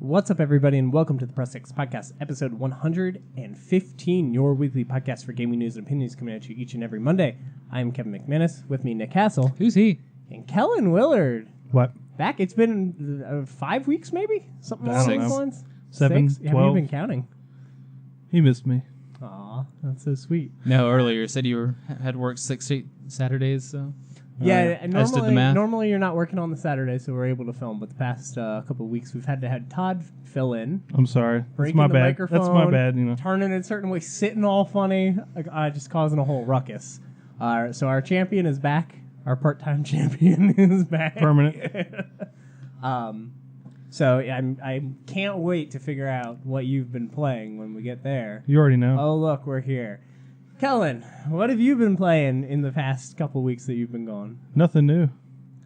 What's up, everybody, and welcome to the Press X Podcast, episode 115, your weekly podcast for gaming news and opinions coming at you each and every Monday. I'm Kevin McManus, with me, Nick Hassell. Who's he? And Kellen Williard. What? Back, it's been 5 weeks, maybe? Something along those lines? 7, 6? 12. Have you been counting? He missed me. Aw, that's so sweet. No, earlier you said you had worked 6 straight Saturdays, so... Yeah, and I just did the math. normally you're not working on the Saturday, so we're able to film. But the past couple of weeks, we've had to have Todd fill in. I'm sorry. That's Breaking my the bad. microphone, That's my bad, you know. Turning in a certain way, sitting all funny, just causing a whole ruckus. So our champion is back. Our part-time champion is back. Permanent. So I can't wait to figure out what you've been playing when we get there. You already know. Oh, look, we're here. Kellen, what have you been playing in the past couple weeks that you've been gone? Nothing new.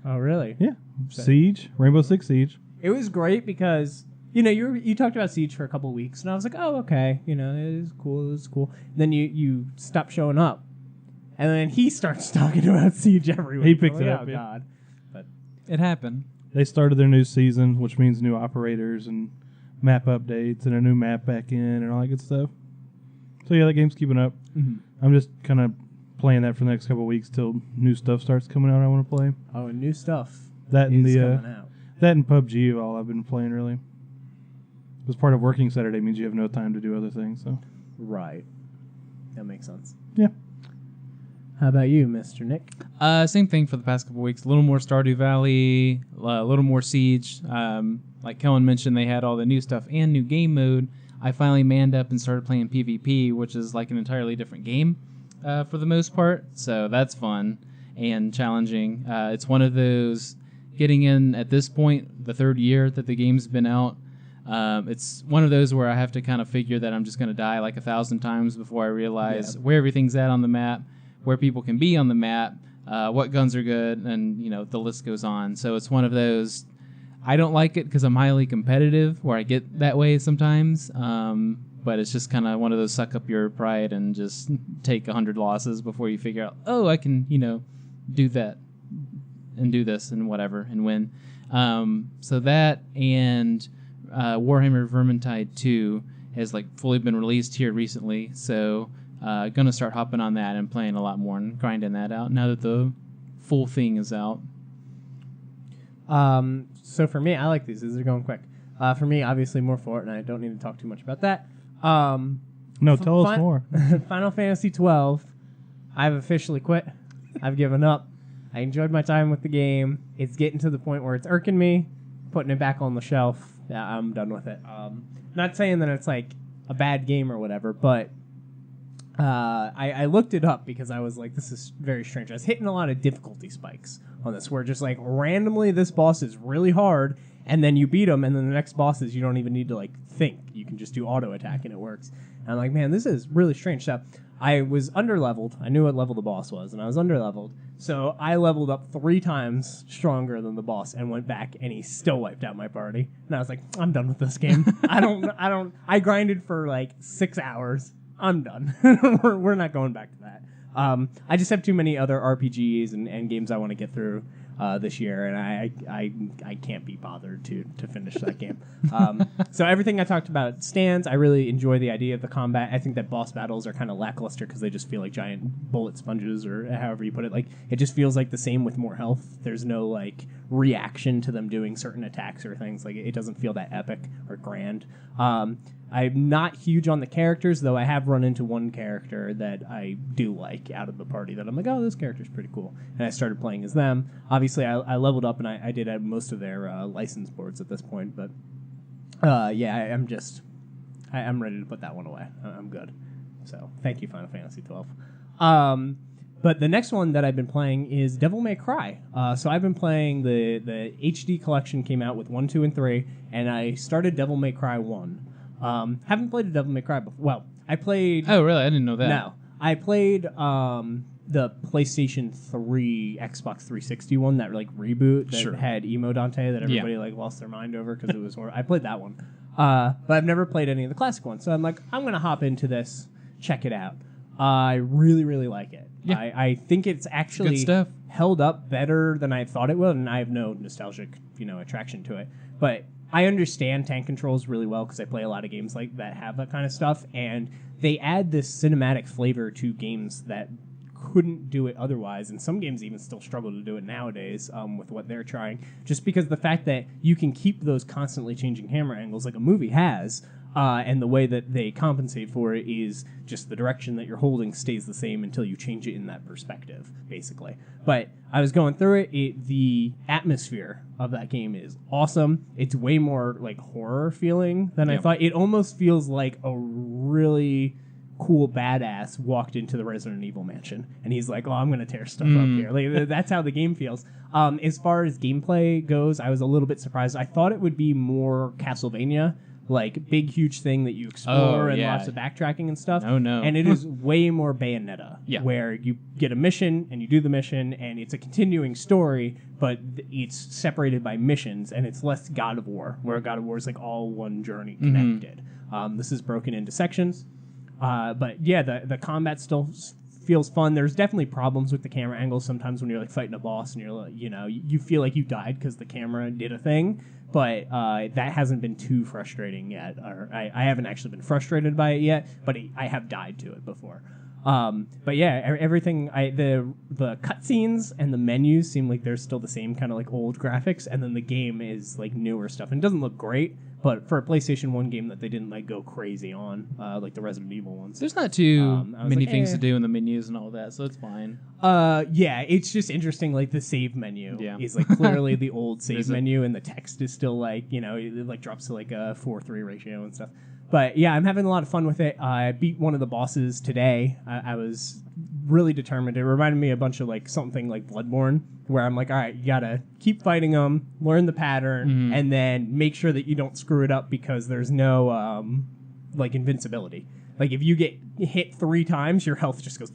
Oh, really? Yeah. Siege. Rainbow Six Siege. It was great because, you talked about Siege for a couple weeks, and I was like, oh, okay, it is cool. Then you stop showing up, and then he starts talking about Siege every week. He picked it Oh, up, yeah. God. But It happened. They started their new season, which means new operators and map updates and a new map back in and all that good stuff. So, yeah, that game's keeping up. Mm-hmm. I'm just kind of playing that for the next couple of weeks till new stuff starts coming out I want to play. Oh, and new stuff That and is the coming out. that and PUBG are all I've been playing, really. Because part of working Saturday means you have no time to do other things, so. Right. That makes sense. Yeah. How about you, Mr. Nick? Same thing for the past couple weeks. A little more Stardew Valley, a little more Siege. Like Kellen mentioned, they had all the new stuff and new game mode. I finally manned up and started playing PvP, which is like an entirely different game for the most part. So that's fun and challenging. It's one of those getting in at this point, the third year that the game's been out. It's one of those where I have to kind of figure that I'm just going to die like 1,000 times before I realize where everything's at on the map, where people can be on the map, what guns are good, and the list goes on. So it's one of those. I don't like it because I'm highly competitive, where I get that way sometimes. But it's just kind of one of those suck up your pride and just take 100 losses before you figure out, oh, I can, do that and do this and whatever and win. So that and Warhammer Vermintide 2 has fully been released here recently. So gonna start hopping on that and playing a lot more and grinding that out now that the full thing is out. So for me, I like these. These are going quick. For me, obviously, more Fortnite. Don't need to talk too much about that. No, tell us more. Final Fantasy 12. I've officially quit. I've given up. I enjoyed my time with the game. It's getting to the point where it's irking me. Putting it back on the shelf. Yeah, I'm done with it. Not saying that it's like a bad game or whatever, but I looked it up because I was like, this is very strange. I was hitting a lot of difficulty spikes on this, where just randomly this boss is really hard, and then you beat him, and then the next boss is you don't even need to think. You can just do auto attack and it works. And I'm like, man, this is really strange. So I was underleveled. I knew what level the boss was, and I was underleveled. So I leveled up 3 times stronger than the boss and went back, and he still wiped out my party. And I was like, I'm done with this game. I grinded for 6 hours. I'm done. We're not going back to that. I just have too many other RPGs and games I want to get through this year, and I can't be bothered to finish that game. So everything I talked about stands. I really enjoy the idea of the combat. I think that boss battles are kind of lackluster because they just feel like giant bullet sponges, or however you put it. It just feels like the same with more health. There's no reaction to them doing certain attacks or things. It doesn't feel that epic or grand. I'm not huge on the characters, though I have run into one character that I do like out of the party that I'm like, oh, this character's pretty cool. And I started playing as them. Obviously, I leveled up, and I did have most of their license boards at this point. But, I'm ready to put that one away. I'm good. So, thank you, Final Fantasy 12. But the next one that I've been playing is Devil May Cry. So I've been playing the HD collection came out with 1, 2, and 3, and I started Devil May Cry 1. Haven't played a Devil May Cry before. Well, I played... Oh, really? I didn't know that. No. I played the PlayStation 3 Xbox 360 one, that reboot that had Emo Dante that everybody lost their mind over because it was horrible. I played that one. But I've never played any of the classic ones. So I'm like, I'm going to hop into this, check it out. I really, really like it. Yeah. I think it's actually held up better than I thought it would, and I have no nostalgic, attraction to it. But I understand tank controls really well because I play a lot of games like that have that kind of stuff, and they add this cinematic flavor to games that couldn't do it otherwise, and some games even still struggle to do it nowadays with what they're trying, just because the fact that you can keep those constantly changing camera angles like a movie has, and the way that they compensate for it is just the direction that you're holding stays the same until you change it in that perspective, basically. But I was going through it, the atmosphere of that game is awesome. It's way more like horror feeling than I thought. It almost feels like a really cool badass walked into the Resident Evil mansion and he's like, oh, I'm gonna tear stuff up here. Like, that's how the game feels. As far as gameplay goes, I was a little bit surprised. I thought it would be more Castlevania, like big huge thing that you explore and lots of backtracking and stuff. No. And it is way more Bayonetta, where you get a mission and you do the mission and it's a continuing story, but it's separated by missions, and it's less God of War, where God of War is like all one journey connected. This is broken into sections. But yeah, the combat still feels fun. There's definitely problems with the camera angles sometimes when you're like fighting a boss and you're like, you feel like you died because the camera did a thing, but that hasn't been too frustrating yet. Or I haven't actually been frustrated by it yet, but I have died to it before. But yeah, everything, the cutscenes and the menus seem like they're still the same kind of like old graphics, and then the game is like newer stuff and it doesn't look great. But for a PlayStation 1 game that they didn't like go crazy on, like the Resident Evil ones. There's not too many things to do in the menus and all that, so it's fine. Yeah, it's just interesting, like the save menu is like clearly the old save menu, and the text is still like, it like drops to like a 4:3 ratio and stuff. But yeah, I'm having a lot of fun with it. I beat one of the bosses today. I was really determined. It reminded me a bunch of like something like Bloodborne, where I'm like, all right, you gotta keep fighting them, learn the pattern, and then make sure that you don't screw it up, because there's no like invincibility. Like if you get hit 3 times, your health just goes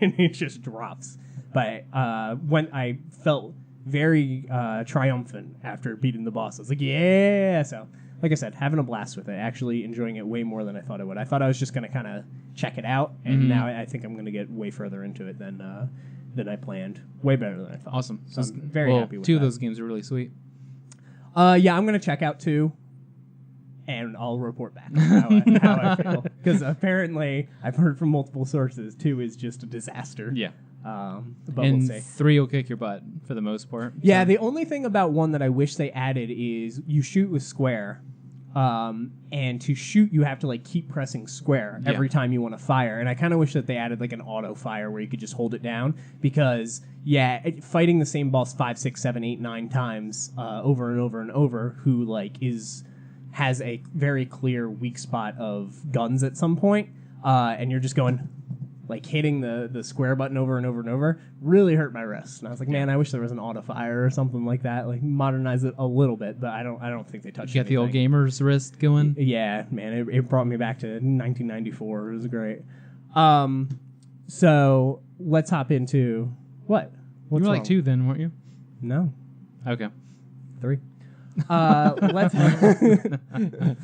and it just drops. But when I felt very triumphant after beating the boss, I was like, yeah. So like I said, having a blast with it, actually enjoying it way more than I thought I would. I thought I was just going to kind of check it out, and now I think I'm going to get way further into it than I planned. Way better than I thought. Awesome. So I'm very happy with 2 that. of those games are really sweet. Yeah, I'm going to check out 2, and I'll report back on how I feel. Because apparently, I've heard from multiple sources, 2 is just a disaster. Yeah. But and we'll see. 3 will kick your butt for the most part. Yeah, the only thing about 1 that I wish they added is you shoot with square. And to shoot, you have to like keep pressing square every time you want to fire. And I kind of wish that they added like an auto fire where you could just hold it down, because fighting the same boss 5, 6, 7, 8, 9 times over and over and over, who like has a very clear weak spot of guns at some point, and you're just going like hitting the square button over and over and over, really hurt my wrist. And I was like, man, I wish there was an auto fire or something like that, like modernize it a little bit. But I don't think they touched it. You got the old gamer's wrist going? Yeah, man, it brought me back to 1994. It was great. So let's hop into what? What's you were wrong? like 2 then, weren't you? No. Okay. 3.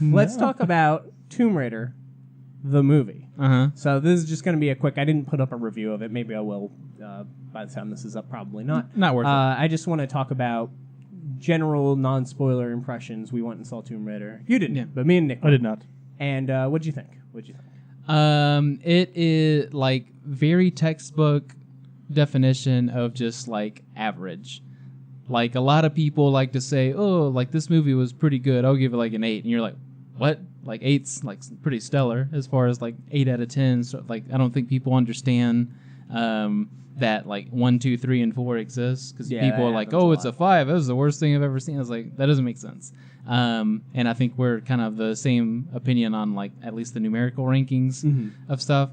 Let's talk about Tomb Raider, the movie. So this is just going to be a quick. I didn't put up a review of it. Maybe I will by the time this is up. Probably not. Not worth it. I just want to talk about general non-spoiler impressions. We went and saw Tomb Raider. You didn't, but me and Nick. I did not. And what'd you think? It is like very textbook definition of just like average. Like a lot of people like to say, oh, like this movie was pretty good, I'll give it like an 8, and you're like, what? Like 8's like pretty stellar as far as like 8 out of 10. So like I don't think people understand that like 1, 2, 3, and 4 exists, because people are like, oh, it's a 5. That was the worst thing I've ever seen. I was like, that doesn't make sense. And I think we're kind of the same opinion on like at least the numerical rankings of stuff.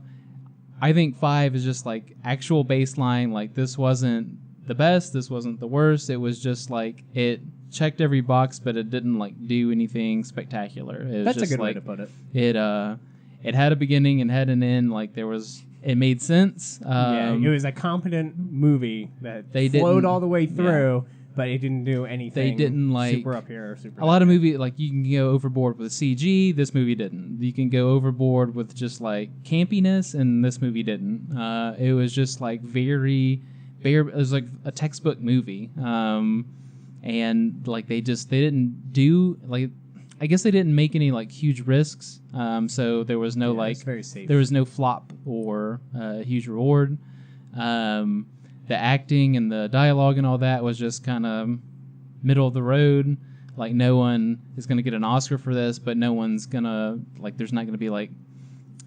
I think 5 is just like actual baseline. Like this wasn't the best, this wasn't the worst. It was just like it checked every box, but it didn't like do anything spectacular. It was That's just a good like, way to put it. It had a beginning and had an end. Like it made sense. It was a competent movie that they flowed all the way through, but it didn't do anything. They didn't like super up here or super. A lot of movies like you can go overboard with CG. This movie didn't. You can go overboard with just like campiness, and this movie didn't. It was just like it was like a textbook movie. and like they didn't do like. I guess they didn't make any like huge risks, so there was no it's very safe. there was no flop or huge reward. The acting and the dialogue and all that was just kind of middle of the road. Like no one is gonna get an Oscar for this, but no one's gonna like. There's not gonna be like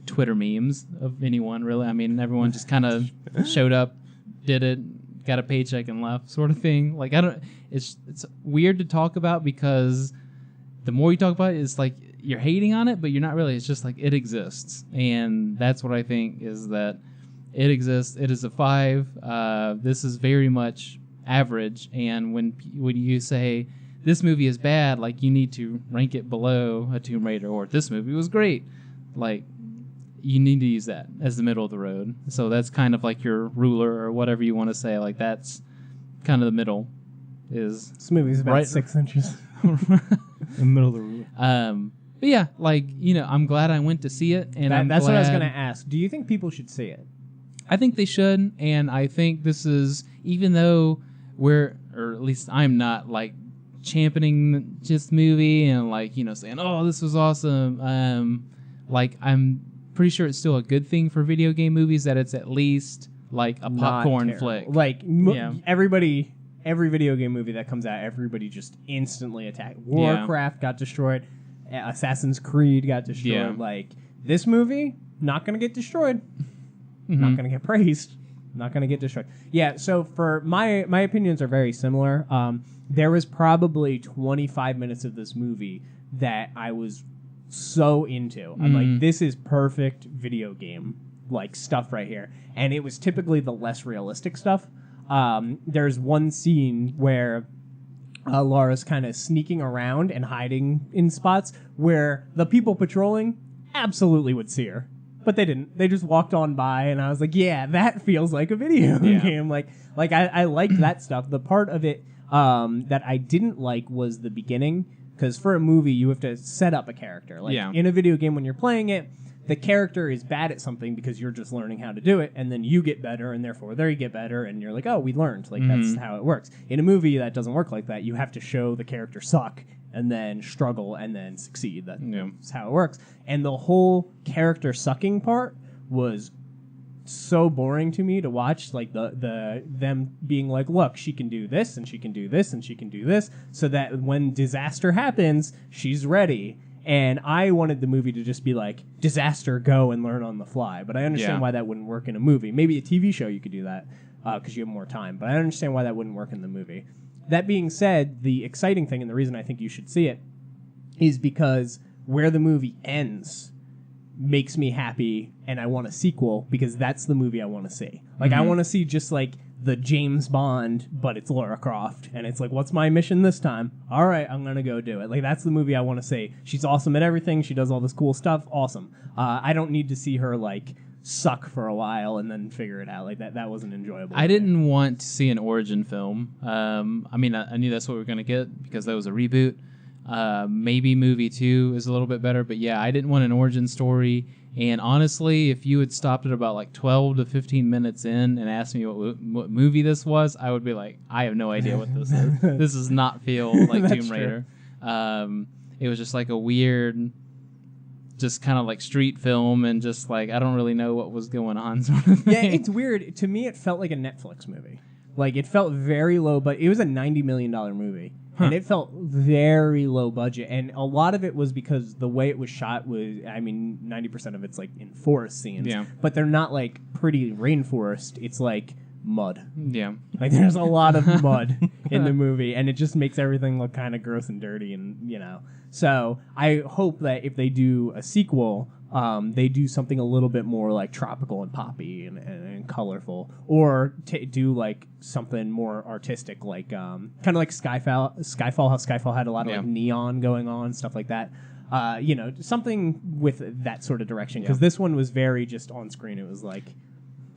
Twitter memes of anyone really. I mean, everyone just kind of showed up, did it, got a paycheck and left, sort of thing. Like I don't. It's weird to talk about because. The more you talk about it, it's like you're hating on it, but you're not really. It's just like it exists. And that's what I think is that it exists. It is a 5. This is very much average. And when you say this movie is bad, like you need to rank it below a Tomb Raider, or this movie was great. Like you need to use that as the middle of the road. So that's kind of like your ruler or whatever you want to say. Like that's kind of the middle. This movie's about 6 inches. In the middle of the room. But yeah, like, I'm glad I went to see it. And that's what I was going to ask. Do you think people should see it? I think they should. And I think this is, even though or at least I'm not like championing this movie and like, saying, oh, this was awesome. Like, I'm pretty sure it's still a good thing for video game movies that it's at least like a popcorn flick. Like, every video game movie that comes out, everybody just instantly attacked. Warcraft got destroyed. Assassin's Creed got destroyed. Yeah. Like, this movie, not going to get destroyed. Mm-hmm. Not going to get praised. Not going to get destroyed. Yeah, so for my opinions are very similar. There was probably 25 minutes of this movie that I was so into. I'm like, this is perfect video game like stuff right here. And it was typically the less realistic stuff. There's one scene where Laura's kind of sneaking around and hiding in spots where the people patrolling absolutely would see her. But they didn't. They just walked on by, and I was like, yeah, that feels like a video game. Like I liked that stuff. The part of it that I didn't like was the beginning, because for a movie, you have to set up a character. Like in a video game, when you're playing it, the character is bad at something because you're just learning how to do it, and then you get better, and therefore they get better, and you're like, oh, we learned. Like, that's how it works. In a movie, that doesn't work like that. You have to show the character suck, and then struggle, and then succeed. That's how it works. And the whole character sucking part was so boring to me to watch. Like, them being like, look, she can do this, and she can do this, and she can do this, so that when disaster happens, she's ready. And I wanted the movie to just be like, disaster, go and learn on the fly. But I understand why that wouldn't work in a movie. Maybe a TV show you could do that because you have more time. But I understand why that wouldn't work in the movie. That being said, the exciting thing and the reason I think you should see it is because where the movie ends makes me happy and I want a sequel because that's the movie I want to see. Like, I want to see just like the James Bond, but it's Lara Croft. And it's like, what's my mission this time? All right, I'm going to go do it. Like, that's the movie I want to see. She's awesome at everything. She does all this cool stuff. Awesome. I don't need to see her, like, suck for a while and then figure it out. Like, that wasn't enjoyable. I didn't want to see an origin film. I mean, I knew that's what we were going to get because that was a reboot. Maybe movie 2 is a little bit better. But, yeah, I didn't want an origin story. And honestly, if you had stopped at about like 12 to 15 minutes in and asked me what movie this was, I would be like, I have no idea what this is. This does not feel like Tomb Raider. It was just like a weird, just kind of like street film and just like, I don't really know what was going on sort of thing. Yeah, it's weird. To me, it felt like a Netflix movie. Like, it felt very low, but it was a $90 million movie. And it felt very low budget. And a lot of it was because the way it was shot was, I mean, 90% of it's like in forest scenes. Yeah. But they're not like pretty rainforest. It's like mud. Yeah. Like, there's a lot of mud in the movie. And it just makes everything look kind of gross and dirty. And, you know. So I hope that if they do a sequel, they do something a little bit more like tropical and poppy and colorful, or do like something more artistic, like kind of like Skyfall. How Skyfall had a lot of like neon going on, stuff like that. You know, something with that sort of direction. Because this one was very just on screen. It was like,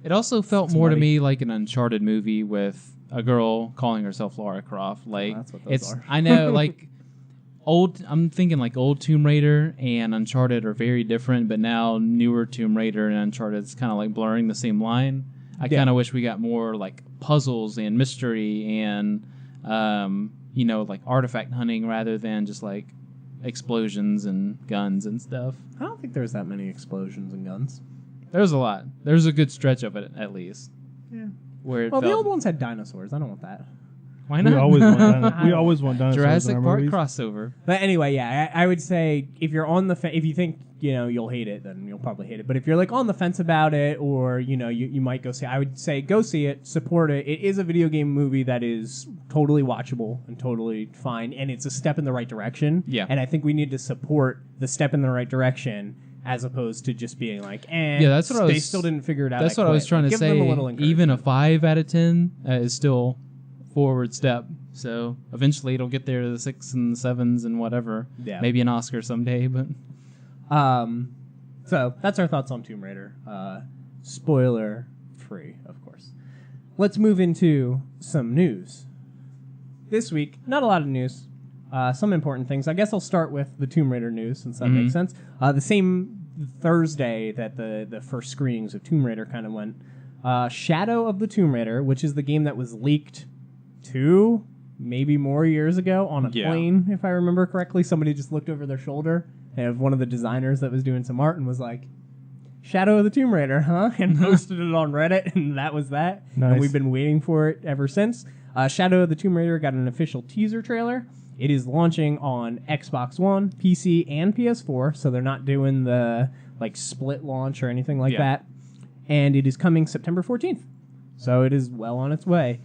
it also felt more to me like an Uncharted movie with a girl calling herself Lara Croft. Like, that's what those are. I know, like. I'm thinking like old Tomb Raider and Uncharted are very different, but now newer Tomb Raider and Uncharted is kind of like blurring the same line. I kind of wish we got more like puzzles and mystery and like artifact hunting rather than just like explosions and guns and stuff. I don't think there's that many explosions and guns. There's a lot. There's a good stretch of it, at least. Yeah. Where it Well, the felt- old ones had dinosaurs. I don't want that. Why We not? always want dinosaurs Jurassic in our Park movies. crossover. But anyway, yeah, I would say if you're on the if you think you'll hate it, then you'll probably hate it. But if you're like on the fence about it, or you might go see, I would say go see it, support it. It is a video game movie that is totally watchable and totally fine, and it's a step in the right direction. Yeah. And I think we need to support the step in the right direction as opposed to just being like, Yeah, that's what I they was- still didn't figure it out. That's what I was trying to Give them a say. little Even a encouragement. 5 out of 10 is still forward step. So eventually it'll get there to the 6 and 7s and whatever. Yeah. Maybe an Oscar someday, but So that's our thoughts on Tomb Raider. Spoiler free, of course. Let's move into some news. This week, not a lot of news. Some important things. I guess I'll start with the Tomb Raider news, since that makes sense. The same Thursday that the first screenings of Tomb Raider kind of went, Shadow of the Tomb Raider, which is the game that was leaked 2, maybe more years ago on a plane, if I remember correctly. Somebody just looked over their shoulder, and one of the designers that was doing some art and was like, Shadow of the Tomb Raider, huh? And posted it on Reddit, and that was that. Nice. And we've been waiting for it ever since. Shadow of the Tomb Raider got an official teaser trailer. It is launching on Xbox One, PC, and PS4, so they're not doing the split launch or anything like that. And it is coming September 14th, so it is well on its way.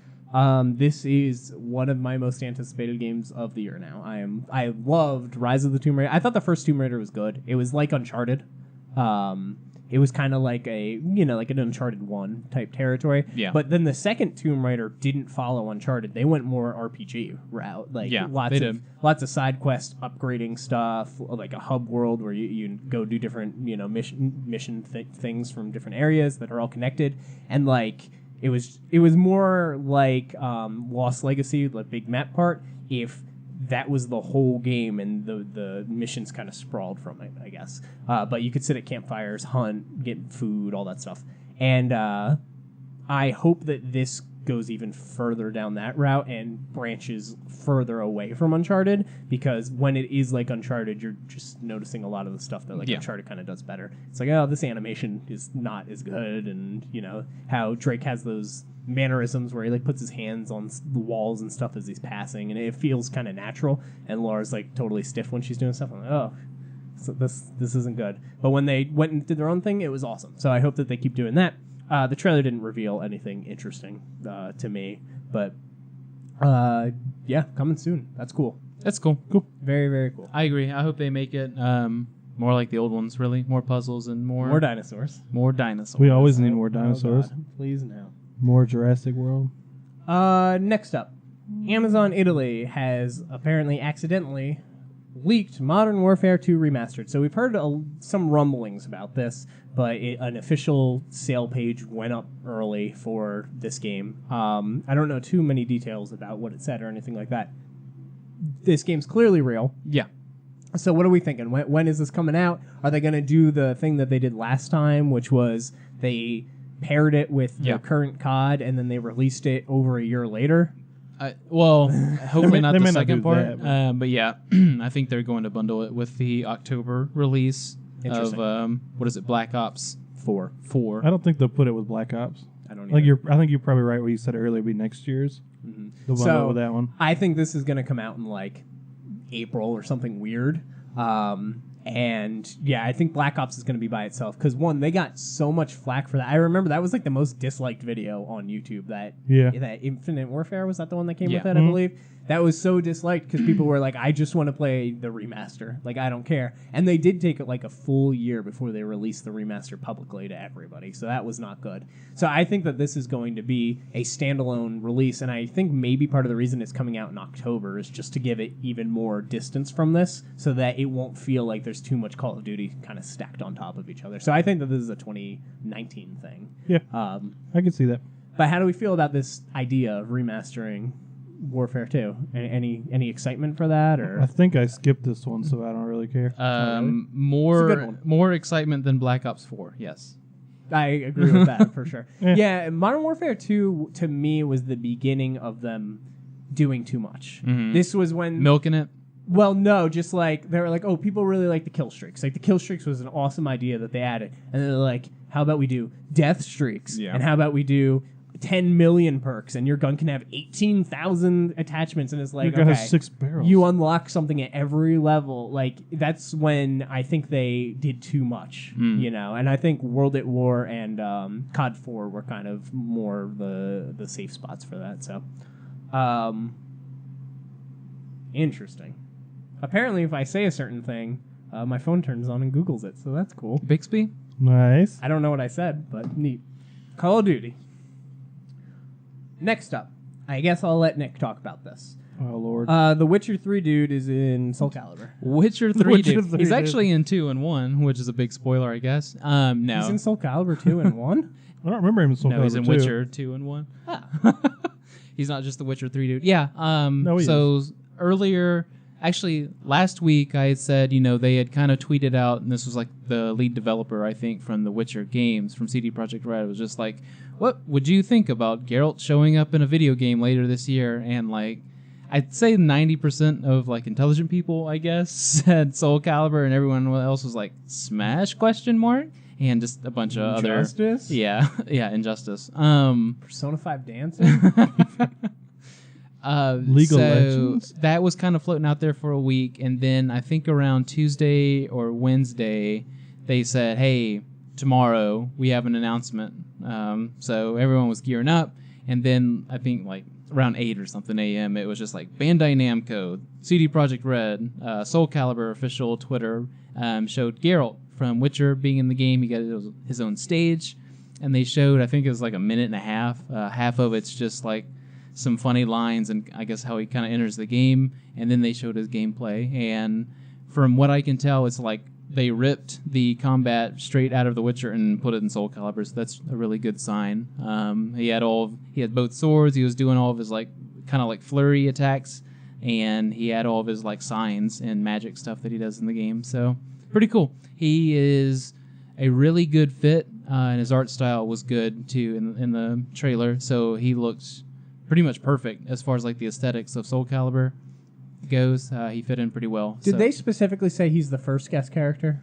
This is one of my most anticipated games of the year now. I loved Rise of the Tomb Raider. I thought the first Tomb Raider was good. It was like Uncharted. It was kind of like like an Uncharted 1 type territory. Yeah. But then the second Tomb Raider didn't follow Uncharted. They went more RPG route. Lots of side quest upgrading stuff, like a hub world where you go do different mission things from different areas that are all connected, and it was more like Lost Legacy, the big map part, if that was the whole game and the missions kind of sprawled from it, I guess. But you could sit at campfires, hunt, get food, all that stuff. And I hope that this goes even further down that route and branches further away from Uncharted, because when it is like Uncharted, you're just noticing a lot of the stuff that Uncharted kind of does better. It's like, oh, this animation is not as good, and how Drake has those mannerisms where he puts his hands on the walls and stuff as he's passing, and it feels kind of natural, and Laura's totally stiff when she's doing stuff. I'm like, oh, so this isn't good. But when they went and did their own thing, it was awesome. So I hope that they keep doing that. The trailer didn't reveal anything interesting to me, but coming soon. That's cool. that's cool. Very, very cool. I agree. I hope they make it more like the old ones, really. More puzzles and more dinosaurs. More dinosaurs. We always need more dinosaurs. Oh, God. Please no. More Jurassic World. Next up, Amazon Italy has apparently accidentally leaked Modern Warfare 2 Remastered. So we've heard some rumblings about this, but an official sale page went up early for this game. I don't know too many details about what it said or anything like that. This game's clearly real. Yeah. So what are we thinking? When is this coming out? Are they going to do the thing that they did last time, which was they paired it with the current COD and then they released it over a year later? Hopefully not they the may not second do part. that, But yeah, I think they're going to bundle it with the October release of Interesting. what is it, Black Ops 4. I don't think they'll put it with Black Ops. I don't I either. think you're probably right what you said earlier. It'll be next year's. They'll bundle it with that one. I think this is going to come out in April or something weird. And yeah, I think Black Ops is going to be by itself because one, they got so much flack for that. I remember that was the most disliked video on YouTube. That Infinite Warfare, was that the one that came with it? I believe that was so disliked because people were like, "I just want to play the remaster. I don't care." And they did take it a full year before they released the remaster publicly to everybody, so that was not good. So I think that this is going to be a standalone release, and I think maybe part of the reason it's coming out in October is just to give it even more distance from this, so that it won't feel like there's too much Call of Duty kind of stacked on top of each other. So I think that this is a 2019 thing. Yeah, I can see that. But how do we feel about this idea of remastering Warfare 2? Any excitement for that? Or I think I skipped this one, so I don't really care. It's a good one. More excitement than Black Ops 4. Yes. I agree with that for sure. Yeah, Modern Warfare 2 to me was the beginning of them doing too much. Mhm. This was when Milking it. Well, no, just like they were like, oh, people really like the kill streaks. Like the kill streaks was an awesome idea that they added, and they're like, how about we do death streaks? Yeah. And how about we do 10 million perks, and your gun can have 18,000 attachments, and it's like, Your gun okay, has 6 barrels. you unlock something at every level. Like that's when I think they did too much, you know. And I think World at War and COD 4 were kind of more the safe spots for that. So, interesting. Apparently, if I say a certain thing, my phone turns on and Googles it, so that's cool. Bixby? Nice. I don't know what I said, but neat. Call of Duty. Next up, I guess I'll let Nick talk about this. Oh, Lord. The Witcher 3 dude is in Soul Calibur. Witcher 3 Witcher dude. 3 He's dude. actually in 2 and 1, which is a big spoiler, I guess. No. He's in Soul Calibur 2 and 1? I don't remember him in Soul No, he's Calibur in 2. Witcher 2 and 1. Ah. He's not just the Witcher 3 dude. Yeah. No, he so earlier, actually last week, I had said, they had kind of tweeted out, and this was like the lead developer, I think, from the Witcher games, from CD Projekt Red. It was just like, what would you think about Geralt showing up in a video game later this year? And like, I'd say 90% of like intelligent people, I guess, said Soul Calibur, and everyone else was like, Smash ? And just a bunch of other... Injustice? Yeah, Injustice. Persona 5 Dancing? League of Legends? That was kind of floating out there for a week, and then I think around Tuesday or Wednesday, they said, hey, tomorrow we have an announcement. So everyone was gearing up, and then I think like around 8 or something a.m., it was just like Bandai Namco, CD Projekt Red, Soul Calibur official Twitter showed Geralt from Witcher being in the game. He got his own stage, and they showed, I think it was like a minute and a half. Half of it's just like some funny lines and I guess how he kind of enters the game, and then they showed his gameplay. And from what I can tell, it's like they ripped the combat straight out of The Witcher and put it in Soul Calibur, so that's a really good sign. He had both swords. He was doing all of his like kind of like flurry attacks, and he had all of his like signs and magic stuff that he does in the game. So pretty cool. He is a really good fit, and his art style was good too in the trailer. So he looks pretty much perfect as far as like the aesthetics of Soul Calibur goes. He fit in pretty well. Did they specifically say he's the first guest character?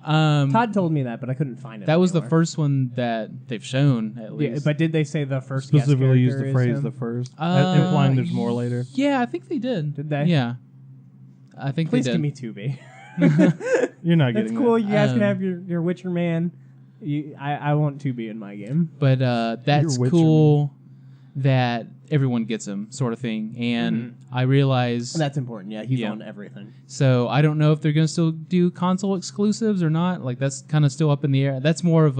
Todd Todd told me that, but I couldn't find it. That was the anywhere. first one that they've shown, at least. Yeah, but did they say the first Specifically guest use the character phrase is the him? first, Uh, implying there's more later. Yeah, I think they did. Did they? Yeah. I think Please they give did. me 2B. You're not That's getting cool. that. You guys can Um, have your Witcher man. I want 2B in my game. But that's Witcher cool that everyone gets him, sort of thing. And I realize... That's important. Yeah, he's Yeah. on everything. So I don't know if they're going to still do console exclusives or not. Like, that's kind of still up in the air. That's more of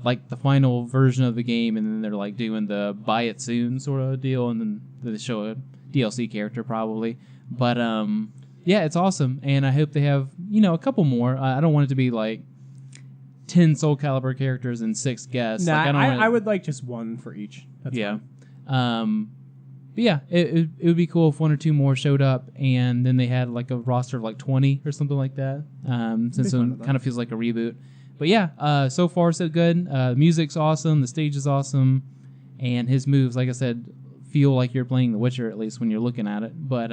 like the final version of the game, and then they're like doing the buy it soon sort of deal, and then they show a DLC character probably. But yeah, it's awesome, and I hope they have a couple more. I don't want it to be like 10 Soul Calibur characters and 6 guests. Nah, Like, I would like just one for each. That's yeah. fine. But yeah, it would be cool if 1 or 2 more showed up, and then they had like a roster of like 20 or something like that. Since fun it with that. kind of feels like a reboot. But yeah, so far so good. Music's awesome, the stage is awesome, and his moves, like I said, feel like you're playing The Witcher, at least when you're looking at it. But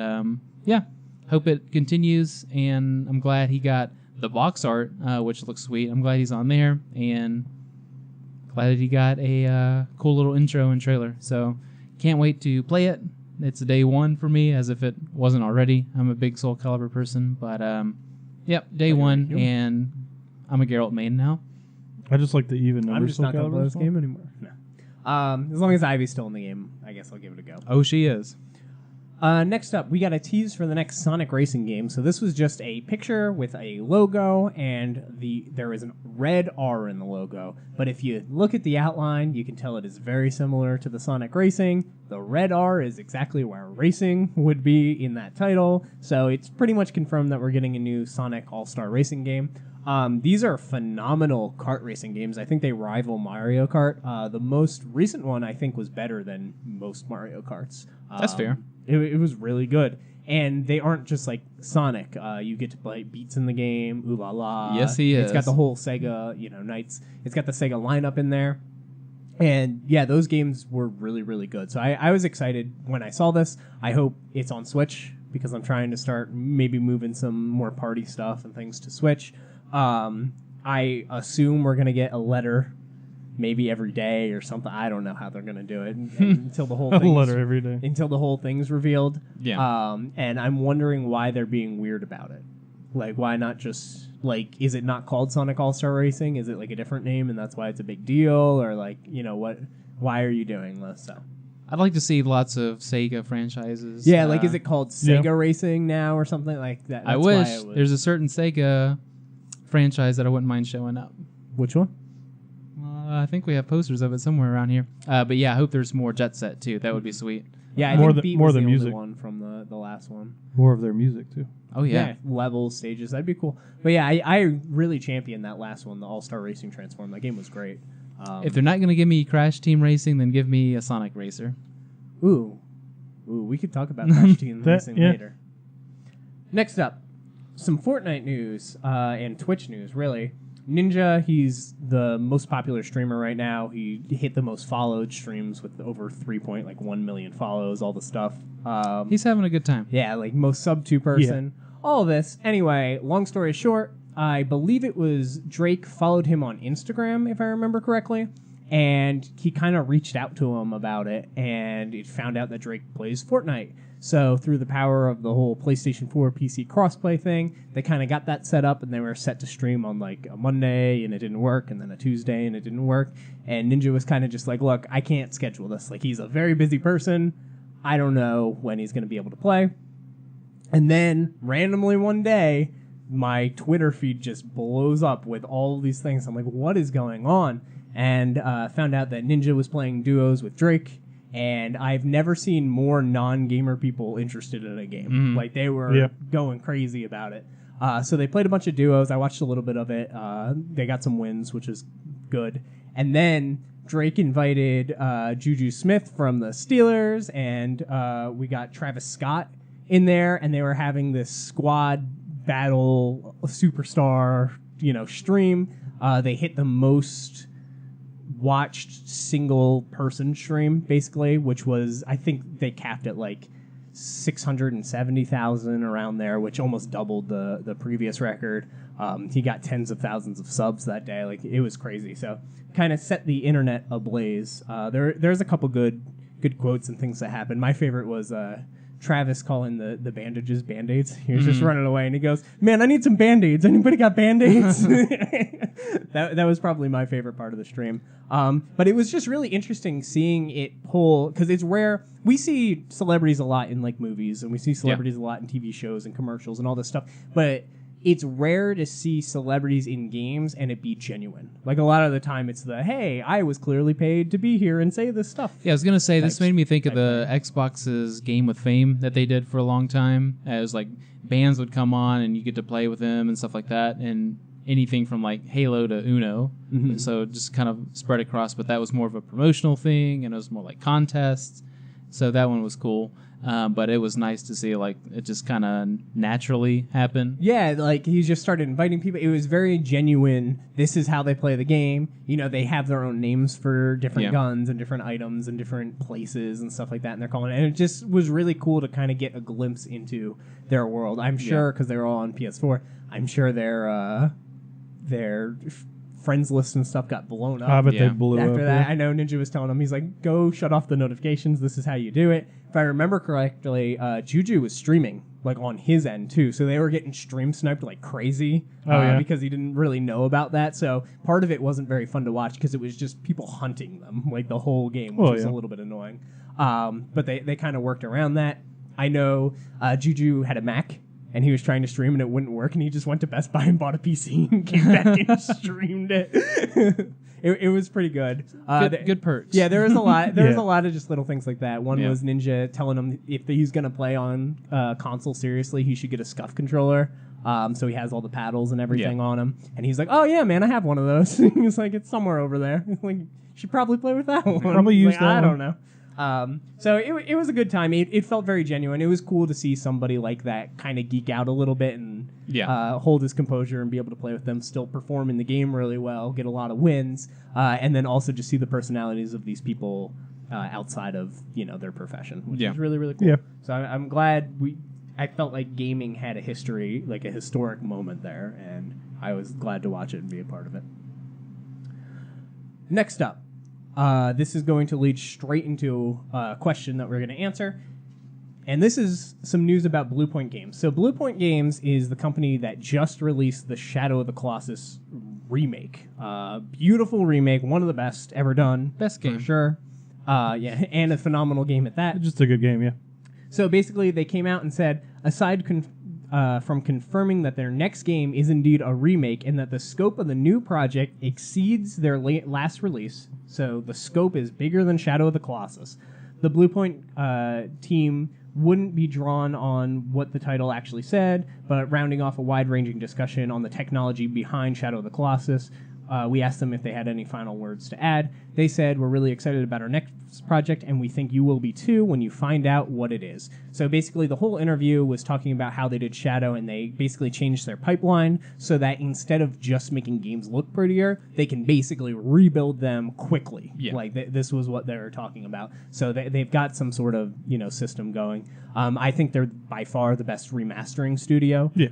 yeah, hope it continues, and I'm glad he got the box art, which looks sweet. I'm glad he's on there, and glad that he got a cool little intro and trailer. So can't wait to play it. It's a day one for me, as if it wasn't already. I'm a big Soul Calibur person, but yep, day one, and I'm a Geralt main now. I just like the even numbers. I'm just not going to Calibur play this as well. game anymore. No. As long as Ivy's still in the game, I guess I'll give it a go. Oh, she is. Next up, we got a tease for the next Sonic Racing game. So this was just a picture with a logo, and there is a red R in the logo. But if you look at the outline, you can tell it is very similar to the Sonic Racing. The red R is exactly where racing would be in that title. So it's pretty much confirmed that we're getting a new Sonic All-Star Racing game. These are phenomenal kart racing games. I think they rival Mario Kart. The most recent one, I think, was better than most Mario Karts. That's fair. It was really good. And they aren't just like Sonic. You get to play Beats in the game. Ooh la la. Yes, he It's got is. the whole Sega, Knights. It's got the Sega lineup in there. And yeah, those games were really, really good. So I was excited when I saw this. I hope it's on Switch because I'm trying to start maybe moving some more party stuff and things to Switch. I assume we're going to get a letter maybe every day or something. I don't know how they're going to do it until the whole A thing's, letter every day. until the whole thing's revealed. Yeah. And I'm wondering why they're being weird about it. Like, why not just, like, is it not called Sonic All-Star Racing? Is it, like, a different name and that's why it's a big deal? Or, like, you know, why are you doing this? So, I'd like to see lots of Sega franchises. yeah, like, is it called Sega Racing now or something like that? I wish. There's a certain Sega franchise that I wouldn't mind showing up. Which one? I think we have posters of it somewhere around here. But yeah, I hope there's more Jet Set, too. That would be sweet. Yeah, I More think the- Beat more was the the music. only one from the last one. More of their music too. Oh, yeah. Levels, stages, that'd be cool. But yeah, I really championed that last one, the All-Star Racing Transform. That game was great. If they're not going to give me Crash Team Racing, then give me a Sonic Racer. Ooh, we could talk about Crash Team Racing yeah. later. Next up, some Fortnite news and Twitch news, really. Ninja, he's the most popular streamer right now. He hit the most followed streams with over 3.1 million follows, all the stuff. He's having a good time. Yeah, like most sub 2 person. All of this. Anyway, long story short, I believe it was Drake followed him on Instagram, if I remember correctly. And he kind of reached out to him about it, and it found out that Drake plays Fortnite. So through the power of the whole PlayStation 4 PC crossplay thing, they kind of got that set up, and they were set to stream on like a Monday, and it didn't work, and then a Tuesday, and it didn't work. And Ninja was kind of just like, look, I can't schedule this. Like, he's a very busy person. I don't know when he's going to be able to play. And then randomly one day, my Twitter feed just blows up with all these things. I'm like, what is going on? And found out that Ninja was playing duos with Drake. And I've never seen more non-gamer people interested in a game. Like, they were going crazy about it. So they played a bunch of duos. I watched a little bit of it. They got some wins, which is good. And then Drake invited Juju Smith from the Steelers, and we got Travis Scott in there, and they were having this squad battle superstar, stream. They hit the most watched single person stream, basically, which was, I think they capped at like 670,000 around there, which almost doubled the previous record. He got tens of thousands of subs that day. Like, it was crazy. So kind of set the internet ablaze. There's a couple good quotes and things that happened. My favorite was Travis calling the bandages Band-Aids. He was just running away, and he goes, "Man, I need some Band-Aids. Anybody got Band-Aids?" That was probably my favorite part of the stream. But it was just really interesting seeing it pull, because it's rare. We see celebrities a lot in like movies, and we see celebrities a lot in TV shows and commercials and all this stuff. But it's rare to see celebrities in games and it be genuine. Like, a lot of the time it's hey, I was clearly paid to be here and say this stuff. Yeah, I was going to say, this made me think of the Xbox's Game with Fame that they did for a long time. It was like bands would come on and you get to play with them and stuff like that, and anything from like Halo to Uno. So just kind of spread across, but that was more of a promotional thing, and it was more like contests. So that one was cool. But it was nice to see, like, it just kind of naturally happen. Yeah, like, he just started inviting people. It was very genuine. This is how they play the game. They have their own names for different guns and different items and different places and stuff like that, and they're calling it. And it just was really cool to kind of get a glimpse into their world. I'm sure, because they were all on PS4, I'm sure their friends list and stuff got blown up. I bet they blew up. After that, I know Ninja was telling him, he's like, go shut off the notifications. This is how you do it. If I remember correctly, Juju was streaming, like, on his end, too. So they were getting stream sniped like crazy because he didn't really know about that. So part of it wasn't very fun to watch because it was just people hunting them, like, the whole game, which was a little bit annoying. But they kind of worked around that. I know Juju had a Mac, and he was trying to stream and it wouldn't work, and he just went to Best Buy and bought a PC and came back and streamed it. It was pretty good. Good perks. Yeah, there was a lot. There was a lot of just little things like that. One was Ninja telling him if he's gonna play on console seriously, he should get a SCUF controller. So he has all the paddles and everything on him. And he's like, "Oh yeah, man, I have one of those." He's like, "It's somewhere over there." Like, you should probably play with that one. Probably use that I one. don't know. So it was a good time. It felt very genuine. It was cool to see somebody like that kind of geek out a little bit and hold his composure and be able to play with them, still perform in the game really well, get a lot of wins, and then also just see the personalities of these people outside of their profession, which is really, really cool. Yeah. So I'm glad I felt like gaming had a history, like a historic moment there, and I was glad to watch it and be a part of it. Next up, this is going to lead straight into a question that we're going to answer. And this is some news about Blue Point Games. So Blue Point Games is the company that just released the Shadow of the Colossus remake. Beautiful remake, one of the best ever done. Best game. For sure. And a phenomenal game at that. Just a good game, yeah. So basically, they came out and said, aside from confirming that their next game is indeed a remake and that the scope of the new project exceeds their last release, so the scope is bigger than Shadow of the Colossus, the Blue Point team wouldn't be drawn on what the title actually said, but rounding off a wide-ranging discussion on the technology behind Shadow of the Colossus, we asked them if they had any final words to add. They said, we're really excited about our next project, and we think you will be too when you find out what it is. So basically, the whole interview was talking about how they did Shadow, and they basically changed their pipeline so that instead of just making games look prettier, they can basically rebuild them quickly. Yeah. Like, this was what they were talking about. So they've got some sort of, system going. I think they're by far the best remastering studio. Yeah.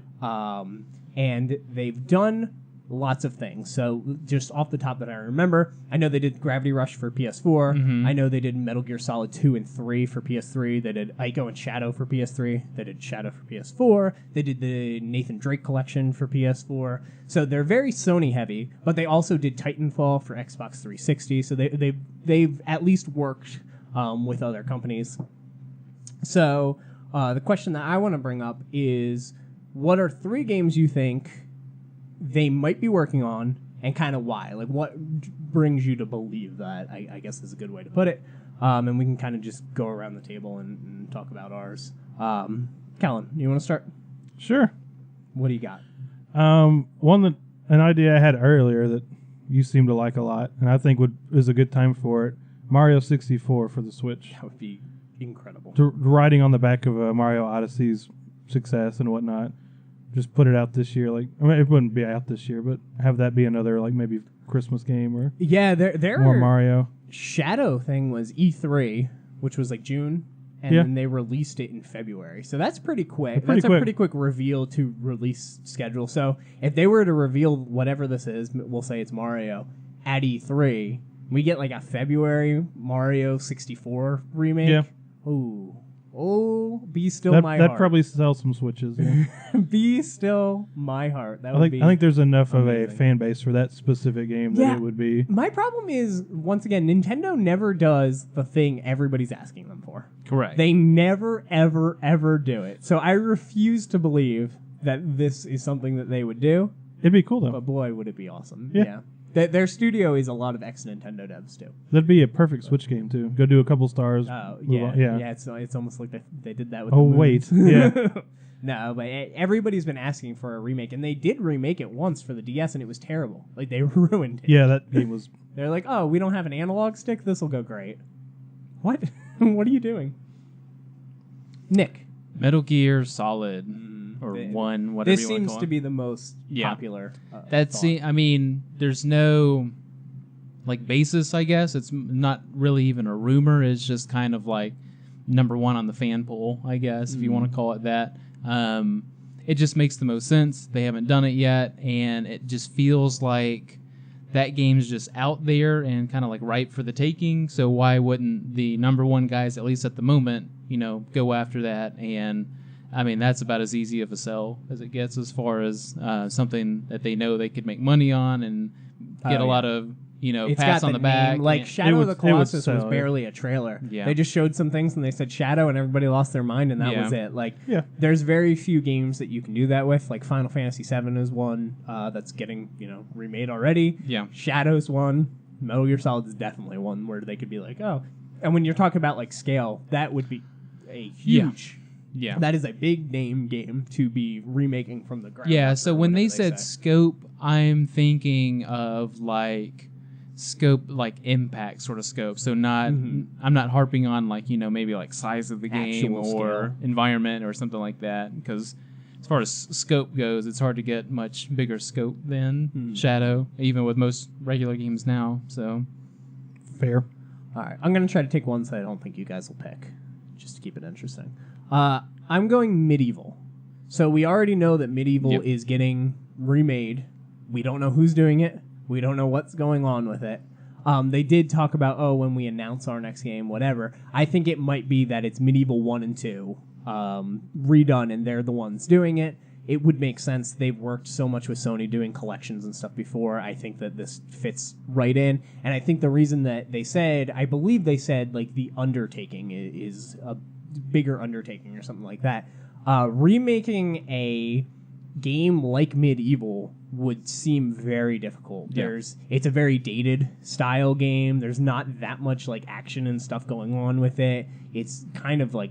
And they've done lots of things. So just off the top that I remember, I know they did Gravity Rush for PS4. Mm-hmm. I know they did Metal Gear Solid 2 and 3 for PS3. They did Ico and Shadow for PS3. They did Shadow for PS4. They did the Nathan Drake collection for PS4. So they're very Sony heavy, but they also did Titanfall for Xbox 360. So they've at least worked with other companies. So the question that I want to bring up is, what are 3 games you think they might be working on, and kind of why? Like, what brings you to believe that, I guess is a good way to put it. And we can kind of just go around the table and talk about ours. Kellen, you want to start? Sure. What do you got? An idea I had earlier that you seem to like a lot, and I think is a good time for it, Mario 64 for the Switch. That would be incredible. Riding on the back of Mario Odyssey's success and whatnot. Just put it out this year. Like, I mean, it wouldn't be out this year, but have that be another, like, maybe Christmas game or their more Mario. Shadow thing was E3, which was like June, and then they released it in February. So that's pretty quick. That's a pretty quick reveal to release schedule. So if they were to reveal whatever this is, we'll say it's Mario, at E3, we get like a February Mario 64 remake. Yeah. Oh, be still my heart. That'd probably sell some Switches. Yeah. Be still my heart. That I think there's enough amazing. of a fan base for that specific game that it would be. My problem is, once again, Nintendo never does the thing everybody's asking them for. Correct. They never, ever, ever do it. So I refuse to believe that this is something that they would do. It'd be cool, though. But boy, would it be awesome. Yeah. Their studio is a lot of ex-Nintendo devs, too. That'd be a perfect Switch game, too. Go do a couple stars. Oh, move on. yeah. It's almost like they did that with Oh, the wait. moons. Yeah. No, but everybody's been asking for a remake, and they did remake it once for the DS, and it was terrible. Like, they ruined it. Yeah, that game was... They're like, oh, we don't have an analog stick? This'll go great. What? What are you doing? Nick. Metal Gear Solid. Or 1, whatever this you want to call it. This seems to be the most popular. I mean, there's no like basis, I guess. It's not really even a rumor. It's just kind of like number 1 on the fan poll, I guess, if you want to call it that. It just makes the most sense. They haven't done it yet, and it just feels like that game's just out there and kind of like ripe for the taking. So why wouldn't the number 1 guys, at least at the moment, go after that? And I mean, that's about as easy of a sell as it gets, as far as something that they know they could make money on and get a lot of, pats on the back. Like, Shadow of the Colossus was sell, barely a trailer. Yeah. They just showed some things and they said Shadow, and everybody lost their mind, and that was it. Like, there's very few games that you can do that with. Like, Final Fantasy VII is one that's getting, remade already. Yeah. Shadow's one. Metal Gear Solid is definitely one where they could be like, oh. And when you're talking about, like, scale, that would be a huge... Yeah. That is a big name game to be remaking from the ground. Yeah, so when they said scope, I'm thinking of like scope, like impact sort of scope. So not I'm not harping on like, you know, maybe like size of the game Actual or scale. environment or something like that, because as far as scope goes, it's hard to get much bigger scope than Shadow, even with most regular games now. So Fair. All right, I'm going to try to take ones that I don't think you guys will pick, just to keep it interesting. I'm going Medieval. So we already know that Medieval is getting remade. We don't know who's doing it. We don't know what's going on with it. They did talk about, when we announce our next game, whatever. I think it might be that it's Medieval 1 and 2 redone, and they're the ones doing it. It would make sense. They've worked so much with Sony doing collections and stuff before. I think that this fits right in. And I think the reason that I believe they said, like, the undertaking is a bigger undertaking or something like that. Remaking a game like Medieval would seem very difficult. It's a very dated style game. There's not that much, like, action and stuff going on with it. It's kind of like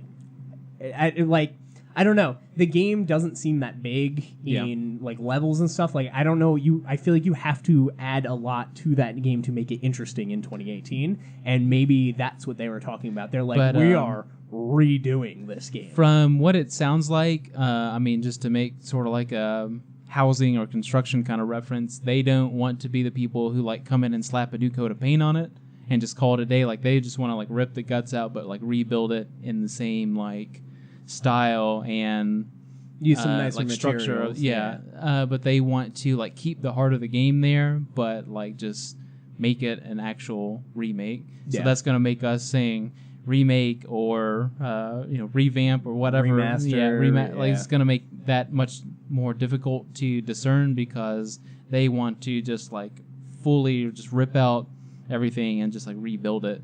I don't know. The game doesn't seem that big in like levels and stuff. Like, I don't know. I feel like you have to add a lot to that game to make it interesting in 2018, and maybe that's what they were talking about. They're like, we are redoing this game. From what it sounds like, I mean, just to make sort of like a housing or construction kind of reference, they don't want to be the people who like come in and slap a new coat of paint on it and just call it a day. Like, they just want to like rip the guts out, but like rebuild it in the same like style and use some nicer like materials. structure. But they want to like keep the heart of the game there, but like just make it an actual remake. So that's going to make us saying remake or revamp or whatever. Remaster. Like, it's going to make that much more difficult to discern, because they want to just like fully just rip out everything and just like rebuild it.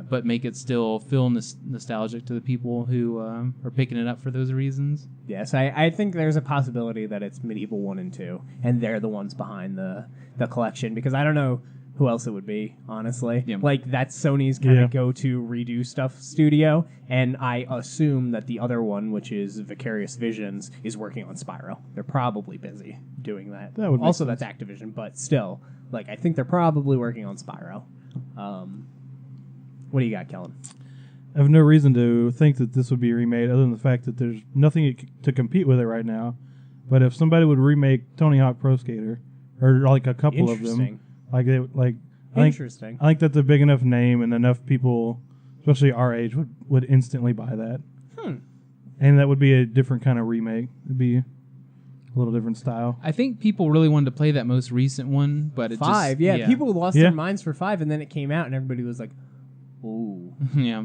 But make it still feel nostalgic to the people who are picking it up for those reasons. Yes, I think there's a possibility that it's Medieval 1 and 2, and they're the ones behind the collection, because I don't know who else it would be, honestly. Like, that's Sony's kind of go-to redo stuff studio, and I assume that the other one, which is Vicarious Visions, is working on Spyro. They're probably busy doing that. That would make also, sense. that's Activision, but still, like, I think they're probably working on Spyro. What do you got, Kellen? I have no reason to think that this would be remade, other than the fact that there's nothing to compete with it right now. But if somebody would remake Tony Hawk Pro Skater, or like a couple of them, I think that's a big enough name, and enough people, especially our age, would instantly buy that. And that would be a different kind of remake. It'd be a little different style. I think people really wanted to play that most recent one, but it 5, just... people lost their minds for 5, and then it came out, and everybody was like, ooh,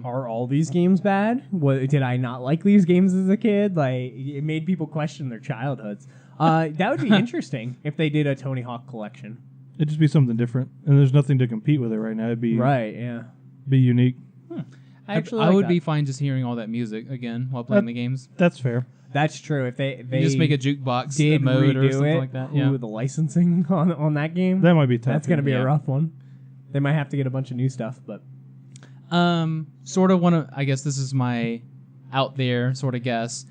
are all these games bad? Did I not like these games as a kid? Like, it made people question their childhoods. That would be interesting if they did a Tony Hawk collection. It'd just be something different, and there's nothing to compete with it right now. It'd be be unique. I would be fine just hearing all that music again while playing the games. That's fair. That's true. If they just make a jukebox did mode or redo something it, like that. Ooh, the licensing on that game, That might be tough. that's going to be a rough one. They might have to get a bunch of new stuff, but sort of want to, I guess this is my out there sort of guess.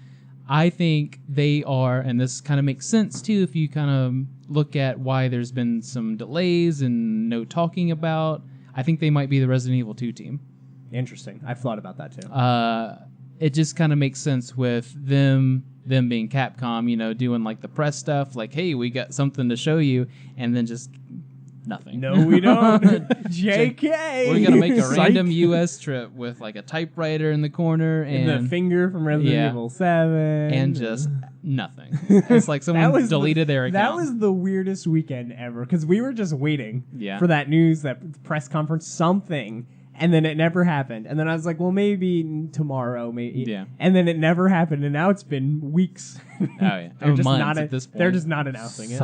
I think they are, and this kind of makes sense too if you kind of look at why there's been some delays and no talking about. I think they might be the Resident Evil 2 team. Interesting. I've thought about that too. It just kind of makes sense with them being Capcom, doing like the press stuff, like, hey, we got something to show you, and then just nothing. No, we don't. JK. We're gonna make a random U.S. trip with like a typewriter in the corner and the finger from Resident Evil 7, and just nothing. It's like someone deleted their account. That was the weirdest weekend ever, because we were just waiting for that news, that press conference, something. And then it never happened. And then I was like, well, maybe tomorrow, maybe. Yeah. And then it never happened. And now it's been weeks. Oh, yeah. They're just months not at this point. They're just not announcing it.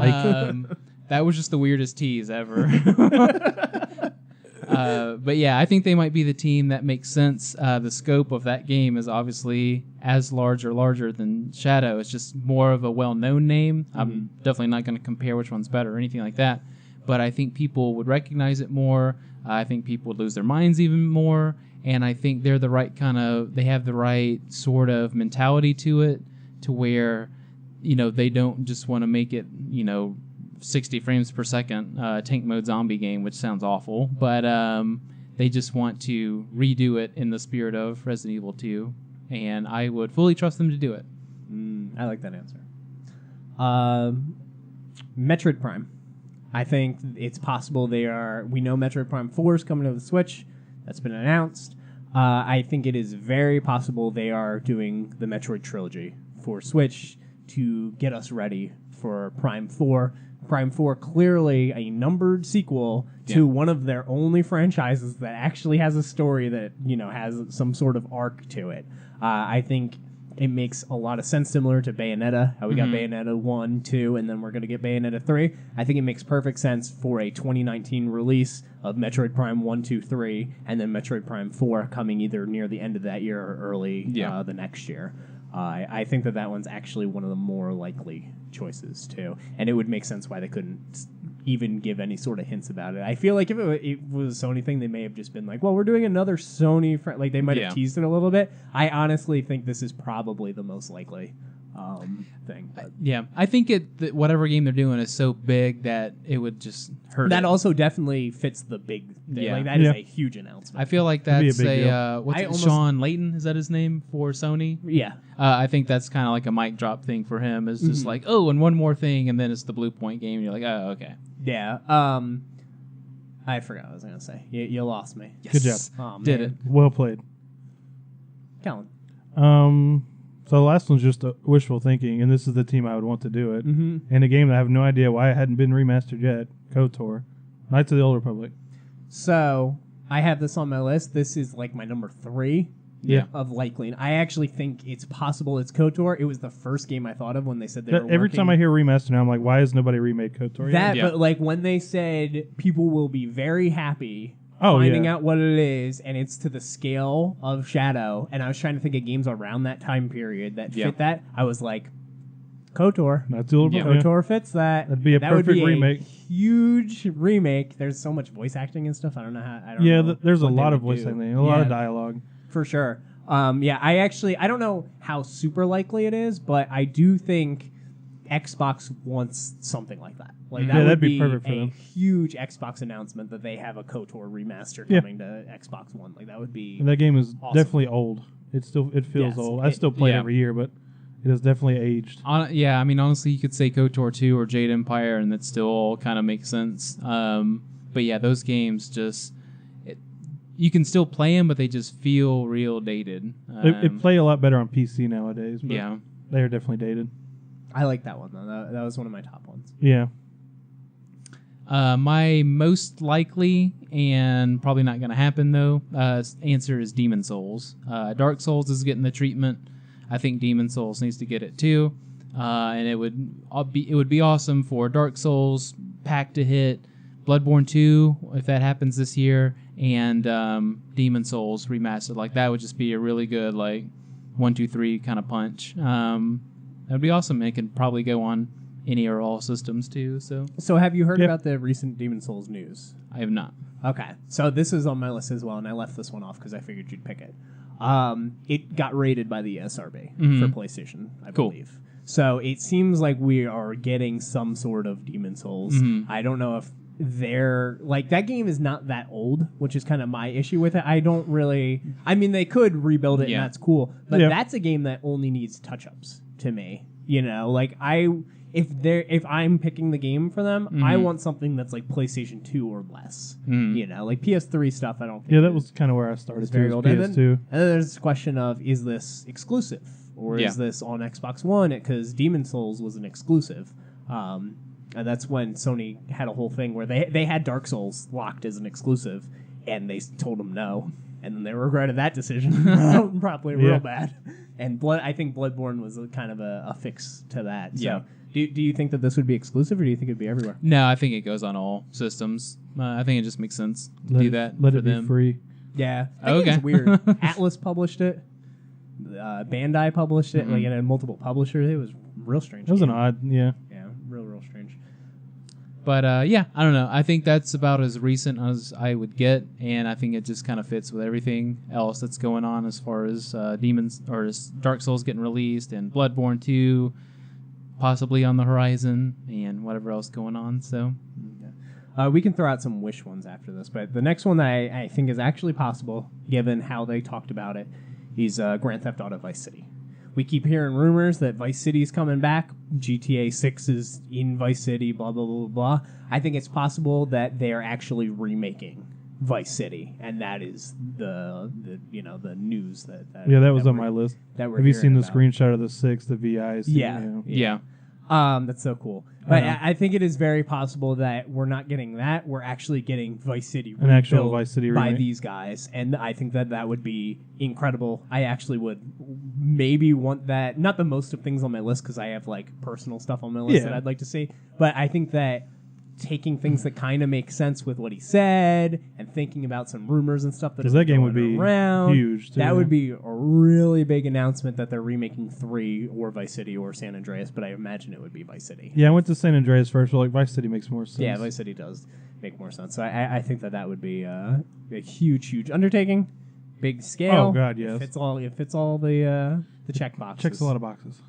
That was just the weirdest tease ever. But yeah, I think they might be the team that makes sense. The scope of that game is obviously as large or larger than Shadow. It's just more of a well-known name. Mm-hmm. I'm definitely not going to compare which one's better or anything like that. But I think people would recognize it more. I think people would lose their minds even more, and I think they're the right they have the right sort of mentality to it, to where, they don't just want to make it, 60 frames per second tank mode zombie game, which sounds awful, but they just want to redo it in the spirit of Resident Evil 2, and I would fully trust them to do it. I like that answer. Metroid Prime. I think it's possible we know Metroid Prime 4 is coming to the Switch. That's been announced. I think it is very possible they are doing the Metroid trilogy for Switch to get us ready for Prime 4. Prime 4, clearly a numbered sequel to one of their only franchises that actually has a story that, has some sort of arc to it. I think it makes a lot of sense, similar to Bayonetta, how we got Bayonetta 1, 2, and then we're going to get Bayonetta 3. I think it makes perfect sense for a 2019 release of Metroid Prime 1, 2, 3, and then Metroid Prime 4 coming either near the end of that year or early the next year. I think that one's actually one of the more likely choices, too. And it would make sense why they couldn't even give any sort of hints about it. I feel like if it was a Sony thing, they may have just been like, well, we're doing another Sony... Like, they might have teased it a little bit. I honestly think this is probably the most likely thing. But. I think whatever game they're doing is so big that it would just hurt. That also definitely fits the big thing. Yeah. Like, that is a huge announcement. I feel like that's deal. Sean Layton, is that his name for Sony? Yeah. I think that's kind of like a mic drop thing for him. It's just like, oh, and one more thing, and then it's the Blue Point game, and you're like, oh, okay. Yeah. I forgot what I was going to say. You lost me. Yes. Good job. Oh, Did it. Well played. Kellen. So the last one's just wishful thinking, and this is the team I would want to do it. Mm-hmm. In a game that I have no idea why it hadn't been remastered yet, KOTOR, Knights of the Old Republic. So I have this on my list. This is like my number 3 of likely. I actually think it's possible it's KOTOR. It was the first game I thought of when they said they were Every time I hear remaster now, I'm like, why has nobody remade KOTOR yet? But like when they said people will be very happy finding out what it is, and it's to the scale of Shadow, and I was trying to think of games around that time period that fit that. I was like, KOTOR. That's the old KOTOR fits that. That'd be a perfect remake. Huge remake. There's so much voice acting and stuff. I don't know. There's a lot of voice acting, a lot of dialogue. For sure. I don't know how super likely it is, but I do think Xbox wants something like that. Like that'd be perfect for them. Huge Xbox announcement that they have a KOTOR remaster coming to Xbox One. Like that would be. And that game is awesome. Definitely old. It feels old. I still play it every year, but it has definitely aged. I mean, honestly, you could say KOTOR 2 or Jade Empire, and that still kind of makes sense. But yeah, those games just. You can still play them, but they just feel real dated. It play a lot better on PC nowadays. But they are definitely dated. I like that one though. That was one of my top ones. Yeah. My most likely and probably not going to happen though answer is Demon Souls. Dark Souls is getting the treatment. I think Demon Souls needs to get it too, and it would be awesome for Dark Souls pack to hit, Bloodborne 2 if that happens this year, and Demon Souls remastered. Like that would just be a really good 1, 2, 3 kind of punch. That'd be awesome. It could probably go on any or all systems too. So have you heard about the recent Demon Souls news? I have not. Okay, so this is on my list as well, and I left this one off because I figured you'd pick it. It got rated by the ESRB for PlayStation, I believe. So it seems like we are getting some sort of Demon Souls. I don't know if they're that game is not that old, which is kind of my issue with it. I mean, they could rebuild it and that's cool, but that's a game that only needs touch-ups to me. If I'm picking the game for them, I want something that's like PlayStation 2 or less. Like PS3 stuff, I don't think. Yeah, that was kind of where I started. It's very old. PS2. And then there's this question of, is this exclusive? Or is this on Xbox One? Because Demon Souls was an exclusive. And that's when Sony had a whole thing where they had Dark Souls locked as an exclusive, and they told them no. And then they regretted that decision probably real bad. And I think Bloodborne was kind of a fix to that. So do you think that this would be exclusive, or do you think it would be everywhere? No, I think it goes on all systems. I think it just makes sense to do that. Let for it be them. free. Yeah. It's weird. Atlas published it. Bandai published it. Like it had multiple publishers. It was real strange. It was an odd, Yeah, real strange. But I don't know. I think that's about as recent as I would get, and I think it just kind of fits with everything else that's going on as far as Dark Souls getting released and Bloodborne 2. possibly on the horizon, and whatever else going on. So we can throw out some wish ones after this, but the next one that I think is actually possible, given how they talked about it, is Grand Theft Auto Vice City. We keep hearing rumors that Vice City is coming back. GTA 6 is in Vice City, blah, blah, blah, blah. I think it's possible that they are actually remaking Vice City, and that is the news that that was on my list. Have you seen the screenshot of the 6, the VIs? Yeah. That's so cool. But I think it is very possible that we're not getting that. We're actually getting Vice City, an actual Vice City by remake. These guys, and I think that would be incredible. I actually would maybe want that. Not the most of things on my list because I have like personal stuff on my list that I'd like to see. But I think that taking things that kind of make sense with what he said and thinking about some rumors and stuff that game would be around, huge too. That would be a really big announcement that they're remaking 3 or Vice City or San Andreas, but I imagine it would be Vice City. Yeah, I went to San Andreas first, but like Vice City makes more sense. Yeah, Vice City does make more sense. So I think that would be a huge undertaking, big scale. Oh God, yes. It fits all the check boxes. Checks a lot of boxes.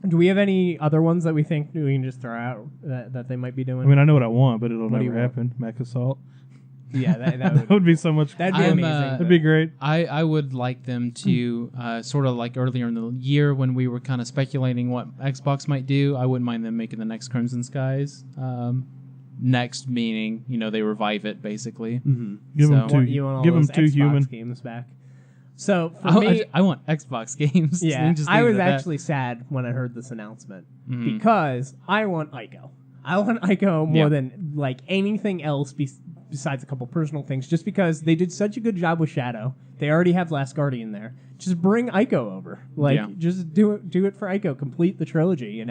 Do we have any other ones that we think we can just throw out that they might be doing? I mean, I know what I want, but it'll What do never you want? happen. Mech Assault. Yeah, that That would be so much. that'd be I'm, amazing. That'd be great. I would like them to sort of like earlier in the year when we were kind of speculating what Xbox might do. I wouldn't mind them making the next Crimson Skies. Next meaning, they revive it basically. Mm-hmm. Give them So- two. You want all Give them those 2 Xbox human. games back. So for me, I want Xbox games. yeah, Just I leave it was at that. actually sad when I heard this announcement Mhm. because I want Ico. I want Ico more Yeah. than like anything else besides a couple personal things. Just because they did such a good job with Shadow, they already have Last Guardian there. Just bring Ico over. Just do it for Ico. Complete the trilogy. And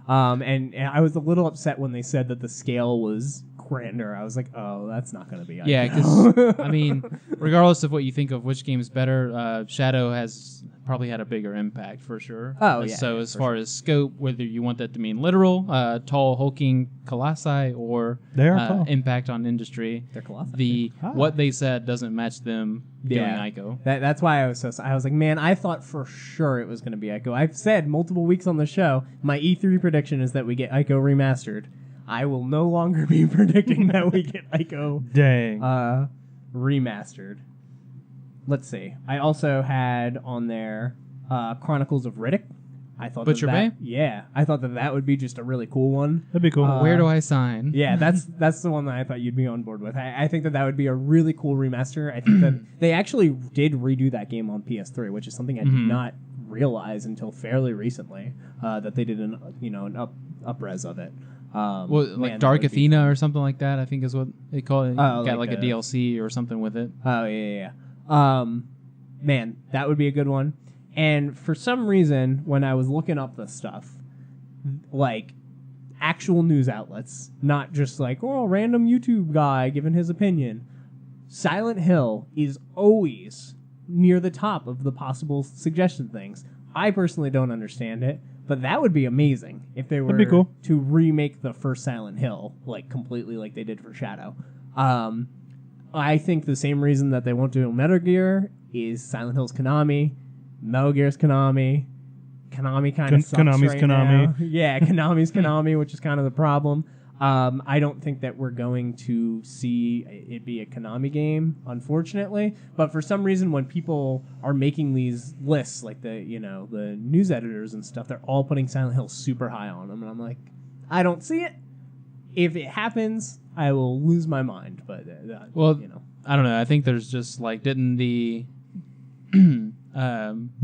I was a little upset when they said that the scale was grander. I was like, oh, that's not going to be Ico. Yeah, because I mean, regardless of what you think of which game is better, Shadow has probably had a bigger impact for sure. Oh, yeah, So yeah, as for far as scope, whether you want that to mean literal, tall hulking colossi, or They are tall. impact on industry, They're colossi. what they said doesn't match them doing Ico. That's why I was I was like, man, I thought for sure it was going to be Ico. I've said multiple weeks on the show, my E3 prediction is that we get Ico remastered. I will no longer be predicting that we get Ico Dang. remastered. Let's see. I also had on there Chronicles of Riddick. I thought Butcher that, Bay? Yeah, I thought that would be just a really cool one. That'd be cool. Where do I sign? Yeah, that's the one that I thought you'd be on board with. I think that would be a really cool remaster. I think that they actually did redo that game on PS3, which is something I did not realize until fairly recently that they did an up-res of it. Like Dark Athena or something like that, I think is what they call it. Oh, Got like like a DLC or something with it. Oh, yeah. Man, that would be a good one. And for some reason, when I was looking up this stuff, like actual news outlets, not just like, random YouTube guy giving his opinion, Silent Hill is always near the top of the possible suggestion things. I personally don't understand it, but that would be amazing if they were That'd be cool. to remake the first Silent Hill, like completely like they did for Shadow. I think the same reason that they won't do Metal Gear is Silent Hill's Konami, Metal Gear's Konami. Konami kind of sucks Konami's right Konami. now. Yeah, Konami's Konami, which is kind of the problem. I don't think that we're going to see it be a Konami game, unfortunately. But for some reason, when people are making these lists, like the news editors and stuff, they're all putting Silent Hill super high on them, and I'm like, I don't see it. If it happens, I will lose my mind. But I don't know. I think there's just like, didn't the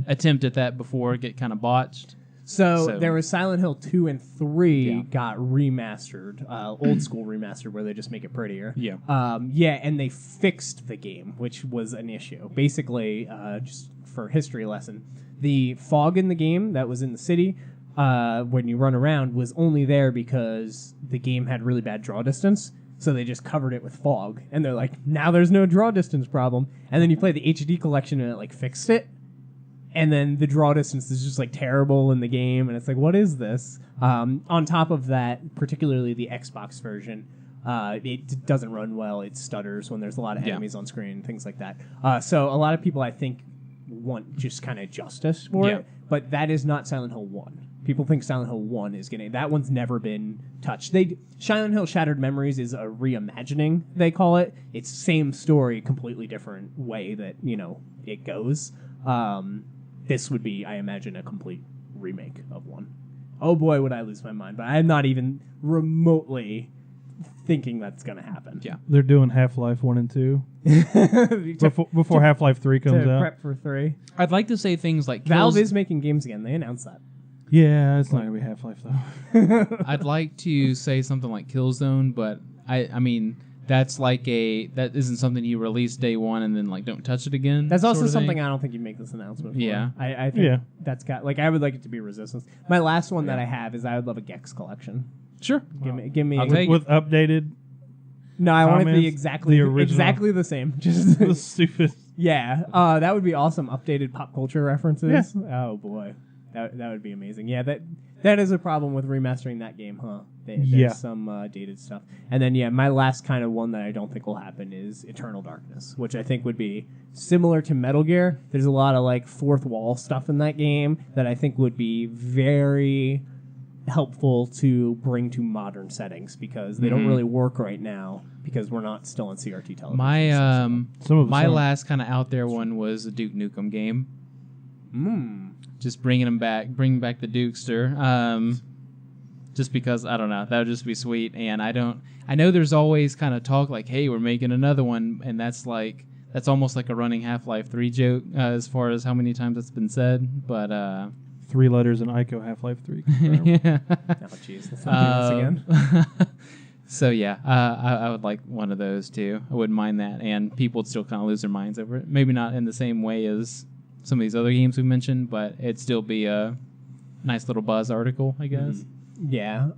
attempt at that before get kind of botched? So there was Silent Hill 2 and 3 got remastered, old school remastered, where they just make it prettier. Yeah. And they fixed the game, which was an issue. Basically, just for history lesson, the fog in the game that was in the city when you run around was only there because the game had really bad draw distance. So they just covered it with fog. And they're like, now there's no draw distance problem. And then you play the HD collection and it like fixed it. And then the draw distance is just like terrible in the game, and it's like, what is this? On top of that, particularly the Xbox version, it doesn't run well. It stutters when there's a lot of enemies on screen, things like that. So a lot of people, I think, want just kind of justice for it, but that is not Silent Hill 1. People think Silent Hill 1 is going to... That one's never been touched. Silent Hill Shattered Memories is a reimagining, they call it. It's same story, completely different way that, it goes. This would be, I imagine, a complete remake of 1. Oh boy, would I lose my mind. But I'm not even remotely thinking that's going to happen. Yeah. They're doing Half-Life 1 and 2. before Half-Life 3 comes out. Prep for 3. I'd like to say things like... Valve is making games again. They announced that. Yeah, it's not going to be Half-Life, though. I'd like to say something like Killzone, but I mean, that's like that isn't something you release day one and then like don't touch it again. That's also something I don't think you'd make this announcement for. Yeah. I think that's got, I would like it to be Resistance. My last one that I have is I would love a Gex collection. Sure. Give me with updated. No, I want it to be the original. exactly the same. Just the stupid. Yeah, that would be awesome. Updated pop culture references. Yeah. Oh boy, that would be amazing. Yeah, that is a problem with remastering that game, huh? There's some dated stuff. And then my last kind of one that I don't think will happen is Eternal Darkness, which I think would be similar to Metal Gear. There's a lot of fourth wall stuff in that game that I think would be very helpful to bring to modern settings because they don't really work right now because we're not still on CRT television. My last kind of out there one was a Duke Nukem game. Just bringing back the Dukester. Just because I don't know, that would just be sweet. And I know there's always kind of talk like, hey, we're making another one, and that's almost like a running Half-Life 3 joke as far as how many times it's been said. But 3 letters in Ico Half-Life 3. Yeah. Oh, jeez. Let's not do this again. So, yeah, I would like one of those, too. I wouldn't mind that. And people would still kind of lose their minds over it. Maybe not in the same way as some of these other games we mentioned, but it'd still be a nice little buzz article, I guess. Yeah.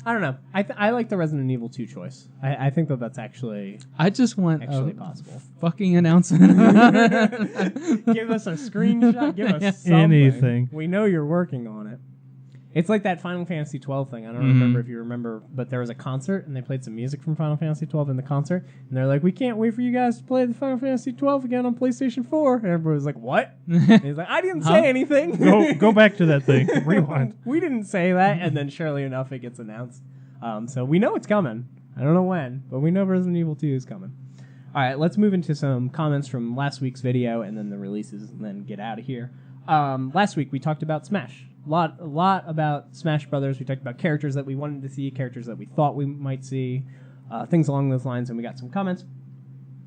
I don't know. I like the Resident Evil 2 choice. I think that's actually I just want possible. Fucking announcement. Give us a screenshot. Give us something. Anything. We know you're working on it. It's like that Final Fantasy 12 thing. I don't remember if you remember, but there was a concert and they played some music from Final Fantasy 12 in the concert, and they're like, "We can't wait for you guys to play the Final Fantasy 12 again on PlayStation 4." And everybody was like, "What?" And he's like, "I didn't say anything." Go back to that thing. Rewind. We didn't say that, and then surely enough, it gets announced. So we know it's coming. I don't know when, but we know Resident Evil 2 is coming. All right, let's move into some comments from last week's video and then the releases, and then get out of here. Last week we talked about Smash. A lot about Smash Brothers. We talked about characters that we wanted to see, characters that we thought we might see, things along those lines, and we got some comments.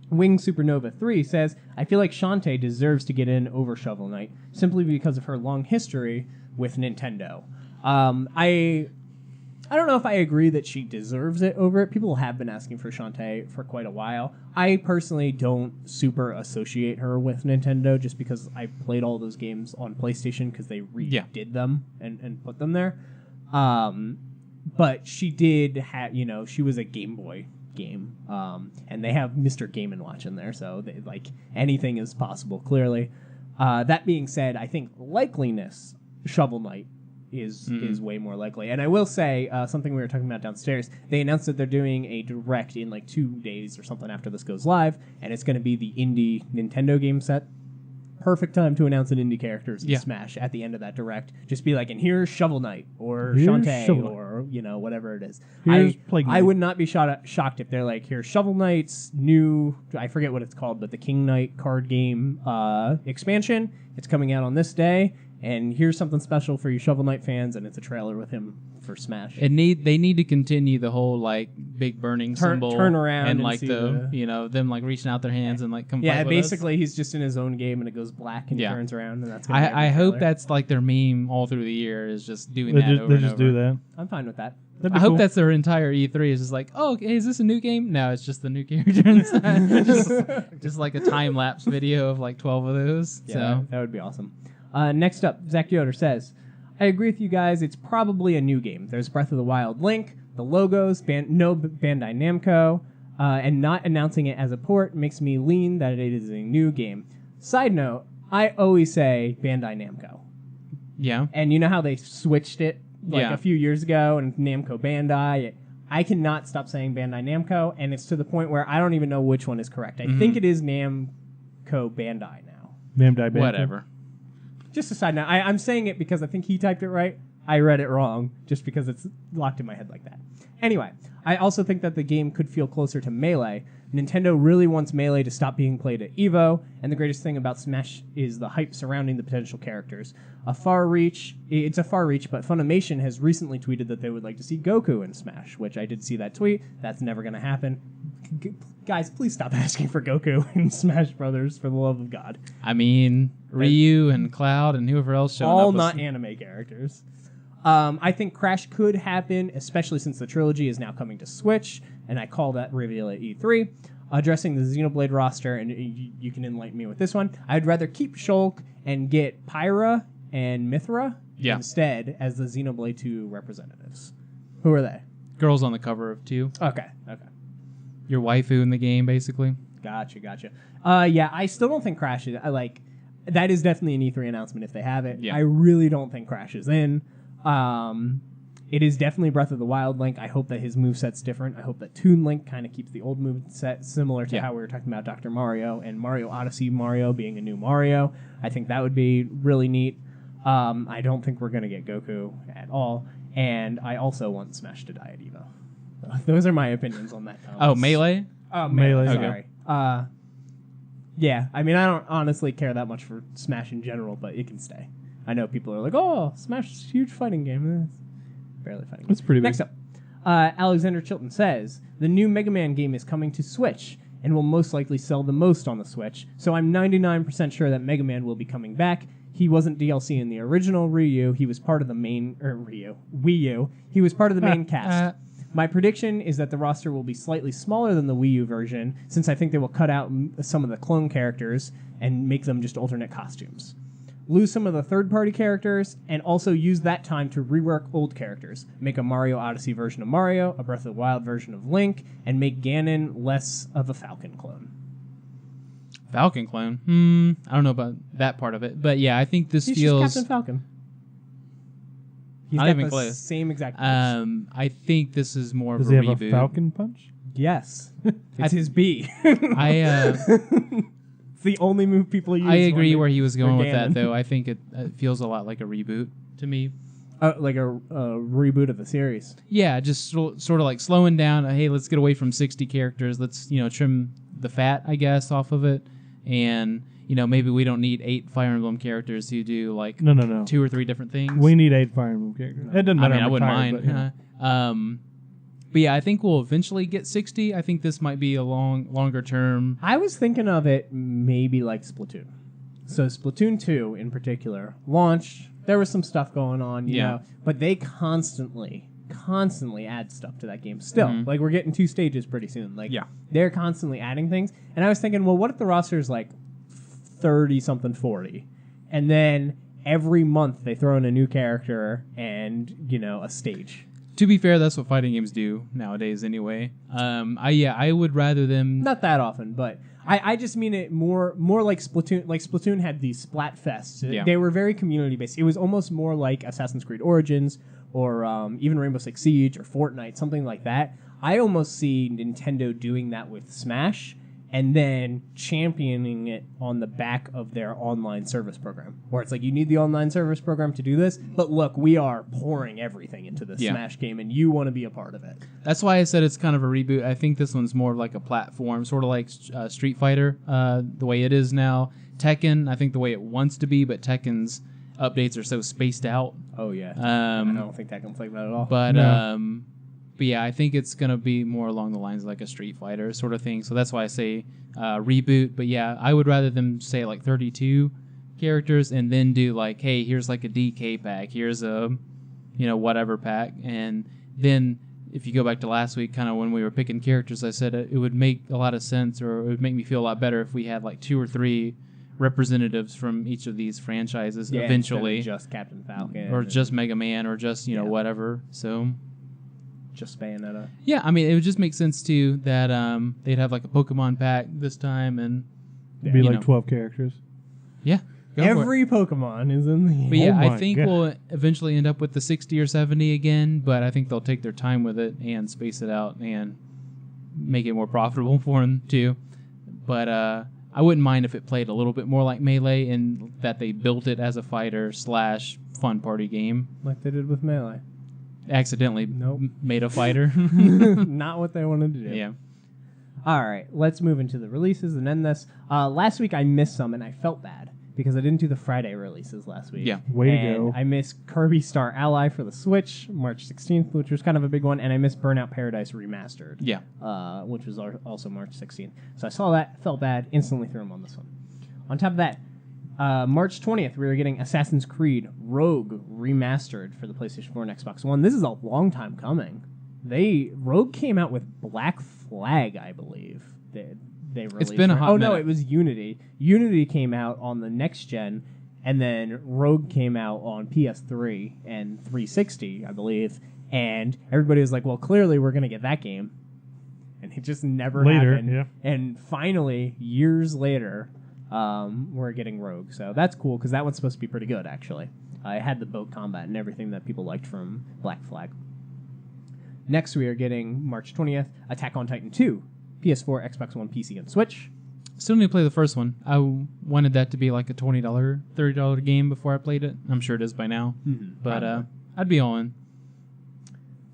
Wing Supernova 3 says, I feel like Shantae deserves to get in over Shovel Knight, simply because of her long history with Nintendo. I don't know if I agree that she deserves it over it. People have been asking for Shantae for quite a while. I personally don't super associate her with Nintendo just because I played all those games on PlayStation because they redid them and put them there. But she did have, she was a Game Boy game. And they have Mr. Game & Watch in there, so anything is possible, clearly. That being said, I think likeliness, Shovel Knight is way more likely. And I will say something we were talking about downstairs. They announced that they're doing a direct in 2 days or something after this goes live, and it's going to be the indie Nintendo game set. Perfect time to announce an indie characters in Smash at the end of that direct. Just be like, and here's Shovel Knight or Shantae or whatever it is. I would not be shocked if they're like, here's Shovel Knight's new, I forget what it's called, but the King Knight card game expansion. It's coming out on this day. And here's something special for you Shovel Knight fans, and it's a trailer with him for Smash. They need to continue the whole big burning symbol, turn around, and them reaching out their hands and come. Yeah, fight with basically us. he's just in his own game and it goes black and he turns around and that's. I hope that's their meme all through the year is just doing that. They just do that. I'm fine with that. I hope that's their entire E3 is just like, oh, okay, is this a new game? No, it's just the new character inside. just like a time lapse video of 12 of those. Yeah, so that would be awesome. Next up, Zach Yoder says, I agree with you guys. It's probably a new game. There's Breath of the Wild Link, the logos, no Bandai Namco, and not announcing it as a port makes me lean that it is a new game. Side note, I always say Bandai Namco. Yeah. And you know how they switched it a few years ago and Namco Bandai? I cannot stop saying Bandai Namco, and it's to the point where I don't even know which one is correct. I think it is Namco Bandai now. Bandai. Whatever. just a side note. I'm saying it because I think he typed it right. I read it wrong just because it's locked in my head like that. Anyway, I also think that the game could feel closer to Melee. Nintendo really wants Melee to stop being played at EVO, and the greatest thing about Smash is the hype surrounding the potential characters. It's a far reach, but Funimation has recently tweeted that they would like to see Goku in Smash, which I did see that tweet. That's never going to happen. Guys, please stop asking for Goku in Smash Brothers, for the love of God. I mean, Ryu and Cloud and whoever else showing up. All not anime characters. I think Crash could happen, especially since the trilogy is now coming to Switch, and I call that reveal at E3. Addressing the Xenoblade roster, and you can enlighten me with this one, I'd rather keep Shulk and get Pyra and Mithra instead as the Xenoblade 2 representatives. Who are they? Girls on the cover of 2. Okay. Your waifu in the game, basically. Gotcha. Yeah, I still don't think Crash is... that is definitely an E3 announcement if they have it. Yeah. I really don't think Crash is in. It is definitely Breath of the Wild Link. I hope that his moveset's different. I hope that Toon Link kind of keeps the old moveset similar to how we were talking about Dr. Mario and Mario Odyssey Mario being a new Mario. I think that would be really neat. I don't think we're going to get Goku at all. And I also want Smash to die at EVO. Those are my opinions on that. Thomas. Oh, Melee? Oh, Melee. Okay. Sorry. Yeah, I mean, I don't honestly care that much for Smash in general, but it can stay. I know people are like, oh, Smash is a huge fighting game. Barely fighting game. It's pretty big. Next up, Alexander Chilton says, the new Mega Man game is coming to Switch and will most likely sell the most on the Switch, so I'm 99% sure that Mega Man will be coming back. He wasn't DLC in the original Ryu. He was part of the main... Wii U. He was part of the main cast. My prediction is that the roster will be slightly smaller than the Wii U version, since I think they will cut out some of the clone characters and make them just alternate costumes. Lose some of the third-party characters, and also use that time to rework old characters. Make a Mario Odyssey version of Mario, a Breath of the Wild version of Link, and make Ganon less of a Falcon clone. Falcon clone? I don't know about that part of it. But yeah, I think this He's feels... just Captain Falcon. He's Not got even the close. same exact voice. I think this is more Does of a he have reboot. a Falcon punch? Yes. It's his B. It's the only move people use. I agree when where he was going with that, Ganon. though. I think it feels a lot like a reboot to me. Like a reboot of the series. Yeah, just sort of like slowing down. Hey, let's get away from 60 characters. Let's trim the fat, I guess, off of it, and maybe we don't need 8 Fire Emblem characters who do like No. 2 or 3 different things. We need 8 Fire Emblem characters. It doesn't matter. I wouldn't retired, mind. But yeah, I think we'll eventually get 60. I think this might be a longer term. I was thinking of it maybe like Splatoon. So Splatoon 2 in particular launched. There was some stuff going on, you know, but they constantly add stuff to that game still. Like, we're getting 2 stages pretty soon. Like, they're constantly adding things. And I was thinking, well, what if the roster is like 30-something, 40? And then every month they throw in a new character and, a stage. To be fair, that's what fighting games do nowadays anyway. I would rather them... Not that often, but I just mean it more like Splatoon. Like, Splatoon had these Splatfests. Yeah. They were very community-based. It was almost more like Assassin's Creed Origins or even Rainbow Six Siege or Fortnite, something like that. I almost see Nintendo doing that with Smash and then championing it on the back of their online service program. Where it's like, you need the online service program to do this, but look, we are pouring everything into the Smash game, and you want to be a part of it. That's why I said it's kind of a reboot. I think this one's more like a platform, sort of like Street Fighter, the way it is now. Tekken, I think the way it wants to be, but Tekken's updates are so spaced out. Oh, yeah. I don't think Tekken's like that at all. But... No. But yeah, I think it's going to be more along the lines of like a Street Fighter sort of thing. So that's why I say reboot. But yeah, I would rather them say like 32 characters and then do like, hey, here's like a DK pack. Here's a, whatever pack. And then if you go back to last week, kind of when we were picking characters, I said it would make a lot of sense, or it would make me feel a lot better if we had like 2 or 3 representatives from each of these franchises eventually. Instead of just Captain Falcon. Or just Mega Man or just, whatever. So... Just Bayonetta. Yeah, I mean, it would just make sense, too, that they'd have, like, a Pokemon pack this time, and... It'd be like 12 characters. Yeah. Every Pokemon is in the game. But yeah, Oh I think we'll eventually end up with the 60 or 70 again, but I think they'll take their time with it and space it out and make it more profitable for them, too. But I wouldn't mind if it played a little bit more like Melee in that they built it as a fighter / fun party game. Like they did with Melee. Accidentally made a fighter. Not what they wanted to do. Yeah. All right, let's move into the releases and end this. Last week I missed some, and I felt bad because I didn't do the Friday releases last week. Yeah. Way to go. I missed Kirby Star Ally for the Switch, March 16th, which was kind of a big one, and I missed Burnout Paradise Remastered, which was also March 16th. So I saw that, felt bad, instantly threw them on this one. On top of that, March 20th, we were getting Assassin's Creed Rogue Remastered for the PlayStation 4 and Xbox One. This is a long time coming. Rogue came out with Black Flag, I believe. They released. It's been a hot minute. No, it was Unity. Unity came out on the next gen, and then Rogue came out on PS3 and 360, I believe. And everybody was like, well, clearly we're going to get that game. And it just never happened. Yeah. And finally, years later, we're getting Rogue. So that's cool, because that one's supposed to be pretty good, actually. It had the boat combat and everything that people liked from Black Flag. Next, we are getting, March 20th, Attack on Titan 2. PS4, Xbox One, PC, and Switch. Still need to play the first one. I wanted that to be like a $20, $30 game before I played it. I'm sure it is by now. But I'd be all in.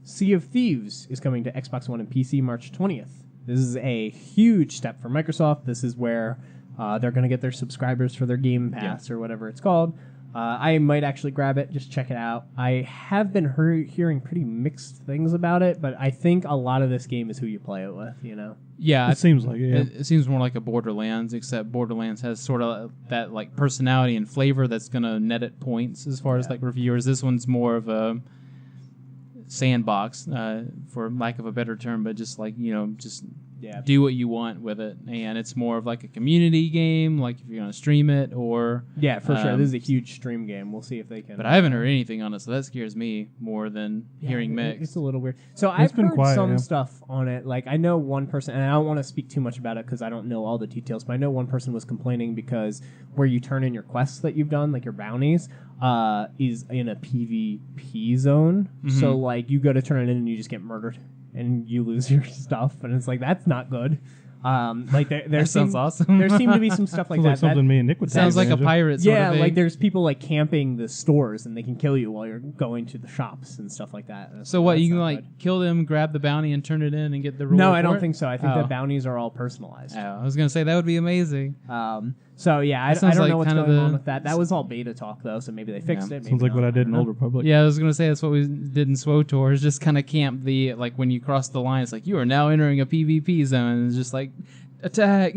Sea of Thieves is coming to Xbox One and PC March 20th. This is a huge step for Microsoft. This is where they're going to get their subscribers for their Game Pass or whatever it's called. I might actually grab it, just check it out. I have been hearing pretty mixed things about it, but I think a lot of this game is who you play it with, you know? Yeah. It seems like it, yeah. It seems more like a Borderlands, except Borderlands has sort of that like personality and flavor that's going to net it points as far as like reviewers. This one's more of a sandbox, for lack of a better term, but just like, you know, just do what you want with it. And it's more of like a community game, like if you're going to stream it or... Yeah, for sure. This is a huge stream game. We'll see if they can... But I haven't heard anything on it, so that scares me more than hearing mix. It's a little weird. So I've heard some stuff on it. Like, I know one person, and I don't want to speak too much about it because I don't know all the details, but I know one person was complaining because where you turn in your quests that you've done, like your bounties, is in a PvP zone. So, like, you go to turn it in and you just get murdered. And you lose your stuff, and it's like, that's not good. Like there sounds awesome. There seem to be some stuff like that. Like something me and Nick would sounds like a pirate. Sort of thing. Like there's people like camping the stores, and they can kill you while you're going to the shops and stuff like that. So what, you can like kill them, grab the bounty, and turn it in and get the reward? No, I don't think so. I think the bounties are all personalized. Oh, I was gonna say that would be amazing. So yeah, I don't know what's going on with that. That was all beta talk though, so maybe they fixed it. Sounds like what I did in Old Republic. Yeah, I was gonna say that's what we did in SWOTOR. Is just kind of camp the like when you cross the line, it's like you are now entering a PvP zone, and it's just like attack.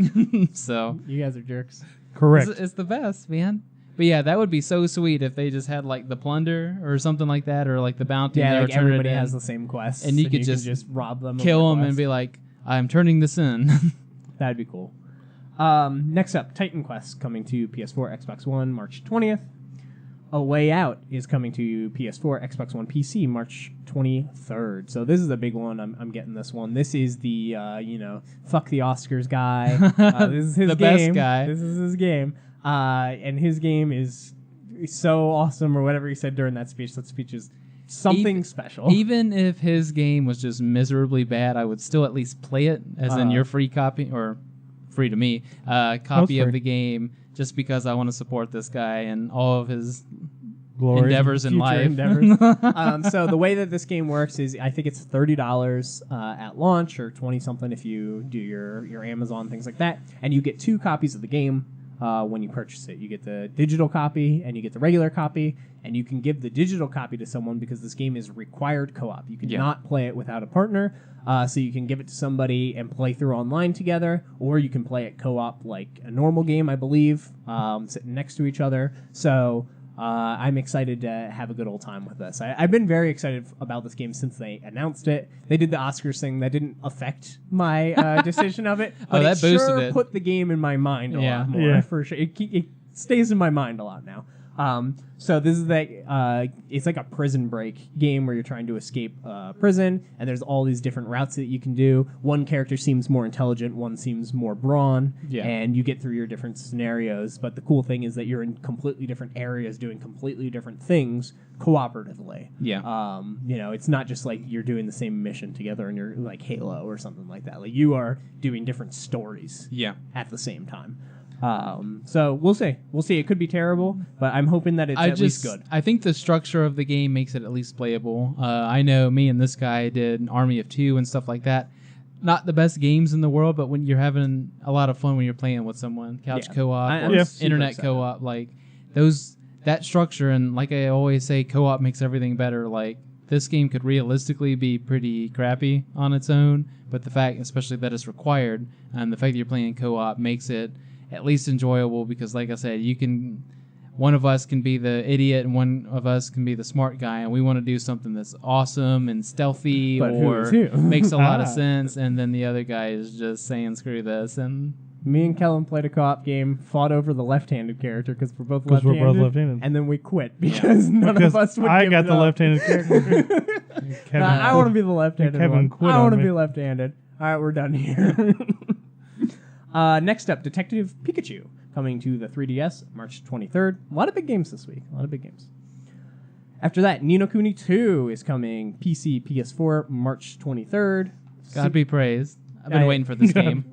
So you guys are jerks. Correct. It's the best, man. But yeah, that would be so sweet if they just had like the plunder or something like that, or like the bounty. Yeah, like everybody has the same quest, and you could just rob them, kill them, and be like, "I'm turning this in." That'd be cool. Next up, Titan Quest coming to PS4, Xbox One, March 20th. A Way Out is coming to PS4, Xbox One, PC, March 23rd. So this is a big one. I'm getting this one. This is the fuck the Oscars guy. This is his the game. Best guy. This is his game. And his game is so awesome, or whatever he said during that speech. That speech is something special. Even if his game was just miserably bad, I would still at least play it, as in your free copy, or free to me, copy of the game, just because I want to support this guy and all of his endeavors in life. So the way that this game works is, I think it's $30 at launch, or 20-something if you do your Amazon, things like that, and you get 2 copies of the game. When you purchase it, you get the digital copy and you get the regular copy, and you can give the digital copy to someone because this game is required co-op. You cannot play it without a partner, so you can give it to somebody and play through online together, or you can play it co-op like a normal game, I believe, sitting next to each other. So I'm excited to have a good old time with this. I've been very excited about this game since they announced it. They did the Oscars thing. That didn't affect my decision of it, but that it boosted sure it. put the game in my mind a lot more, for sure. It stays in my mind a lot now. So this is it's like a prison break game where you're trying to escape prison, and there's all these different routes that you can do. One character seems more intelligent, one seems more brawn, and you get through your different scenarios. But the cool thing is that you're in completely different areas doing completely different things cooperatively. It's not just like you're doing the same mission together and you're like Halo or something like that. Like, you are doing different stories at the same time. So we'll see. We'll see. It could be terrible, but I'm hoping that it's at least good. I think the structure of the game makes it at least playable. I know me and this guy did an Army of Two and stuff like that. Not the best games in the world, but when you're having a lot of fun when you're playing with someone, couch co-op or internet co-op, like that structure, and like I always say, co-op makes everything better. Like this game could realistically be pretty crappy on its own, but the fact, especially that it's required, and the fact that you're playing co-op makes it at least enjoyable, because like I said, one of us can be the idiot and one of us can be the smart guy, and we want to do something that's awesome and stealthy or makes a lot of sense, and then the other guy is just saying screw this. And me and Kellen played a co-op game, fought over the left-handed character because we're both left-handed, and then we quit because none of us would give got the left-handed character. Kevin, I want to be the left-handed Kevin one. Quit I want to me. be left-handed. All right, we're done here. Next up, Detective Pikachu, coming to the 3DS March 23rd. A lot of big games this week. A lot of big games. After that, Ni no Kuni 2 is coming PC, PS4, March 23rd. God be praised. I've been waiting for this game.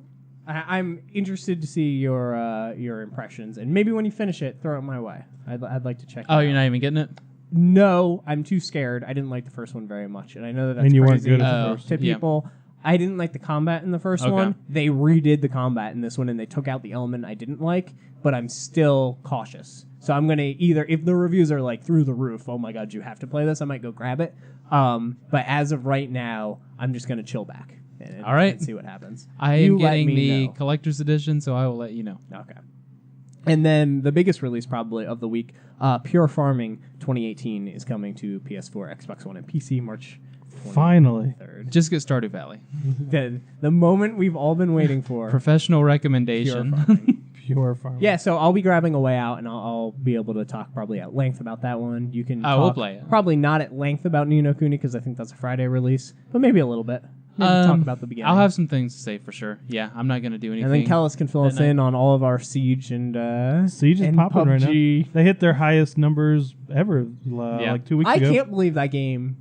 I'm interested to see your impressions, and maybe when you finish it, throw it my way. I'd like to check. Oh, you're not even getting it? No, I'm too scared. I didn't like the first one very much, and I know that's and you crazy weren't good at the first to people. I didn't like the combat in the first one. They redid the combat in this one, and they took out the element I didn't like, but I'm still cautious. So I'm going to either, if the reviews are like through the roof, oh my god, you have to play this, I might go grab it. But as of right now, I'm just going to chill back and see what happens. I am getting the collector's edition, so I will let you know. Okay. And then the biggest release probably of the week, Pure Farming 2018 is coming to PS4, Xbox One, and PC March 23rd. Finally. Just get Stardew Valley. The moment we've all been waiting for. Professional recommendation. Pure Farming. Yeah, so I'll be grabbing A Way Out, and I'll be able to talk probably at length about that one. You can we'll play it. Probably not at length about Ni no Kuni, because I think that's a Friday release, but maybe a little bit. Maybe talk about the beginning. I'll have some things to say for sure. Yeah, I'm not going to do anything. And then Kellis can fill us in on all of our Siege and Siege is popping PUBG. right now. They hit their highest numbers ever like 2 weeks ago. I can't believe that game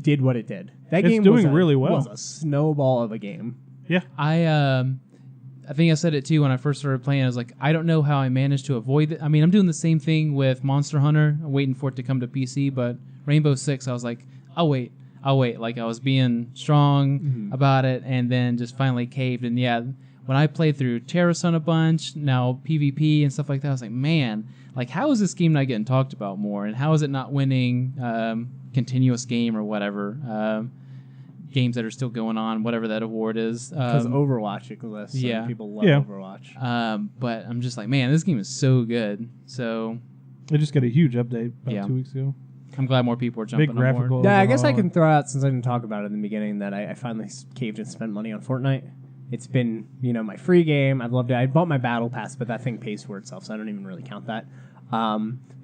did what it did. That It's game doing really well. was a snowball of a game. Yeah. I think I said it too when I first started playing. I was like, I don't know how I managed to avoid it. I mean, I'm doing the same thing with Monster Hunter. I'm waiting for it to come to PC, but Rainbow Six, I was like, I'll wait. Like, I was being strong about it, and then just finally caved. And yeah, when I played through Terrasun a bunch, now PvP and stuff like that, I was like, man, like, how is this game not getting talked about more? And how is it not winning continuous game or whatever? Games that are still going on, whatever that award is. Because Overwatch exists. Yeah. People love Overwatch. But I'm just like, man, this game is so good. So They just got a huge update about 2 weeks ago. I'm glad more people are jumping Big graphical on board. Yeah, I guess I can throw out, since I didn't talk about it in the beginning, that I finally caved and spent money on Fortnite. It's been, my free game. I'd love to. I bought my battle pass, but that thing pays for itself, so I don't even really count that.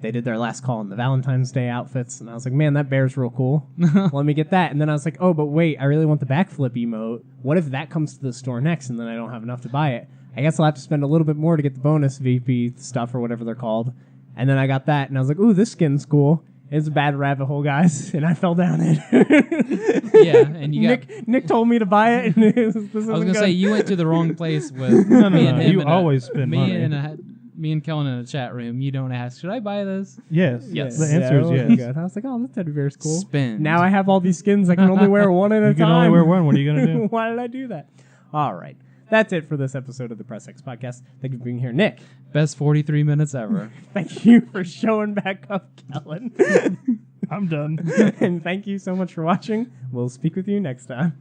They did their last call in the Valentine's Day outfits, and I was like, man, that bear's real cool. Let me get that. And then I was like, oh, but wait, I really want the backflip emote. What if that comes to the store next, and then I don't have enough to buy it? I guess I'll have to spend a little bit more to get the bonus VP stuff or whatever they're called. And then I got that, and I was like, ooh, this skin's cool. It's a bad rabbit hole, guys, and I fell down it. Yeah, and you Nick told me to buy it. And this I was gonna say you went to the wrong place with me and him. You always spend money. Me and Kellen in a chat room. You don't ask, should I buy this? Yes. Yes. The answer is yes. Good. I was like, oh, this teddy bear's cool. Spend. Now I have all these skins. I can only wear one at a time. You can only wear one. What are you gonna do? Why did I do that? All right. That's it for this episode of the Press X Podcast. Thank you for being here, Nick. Best 43 minutes ever. Thank you for showing back up, Kellen. I'm done. And thank you so much for watching. We'll speak with you next time.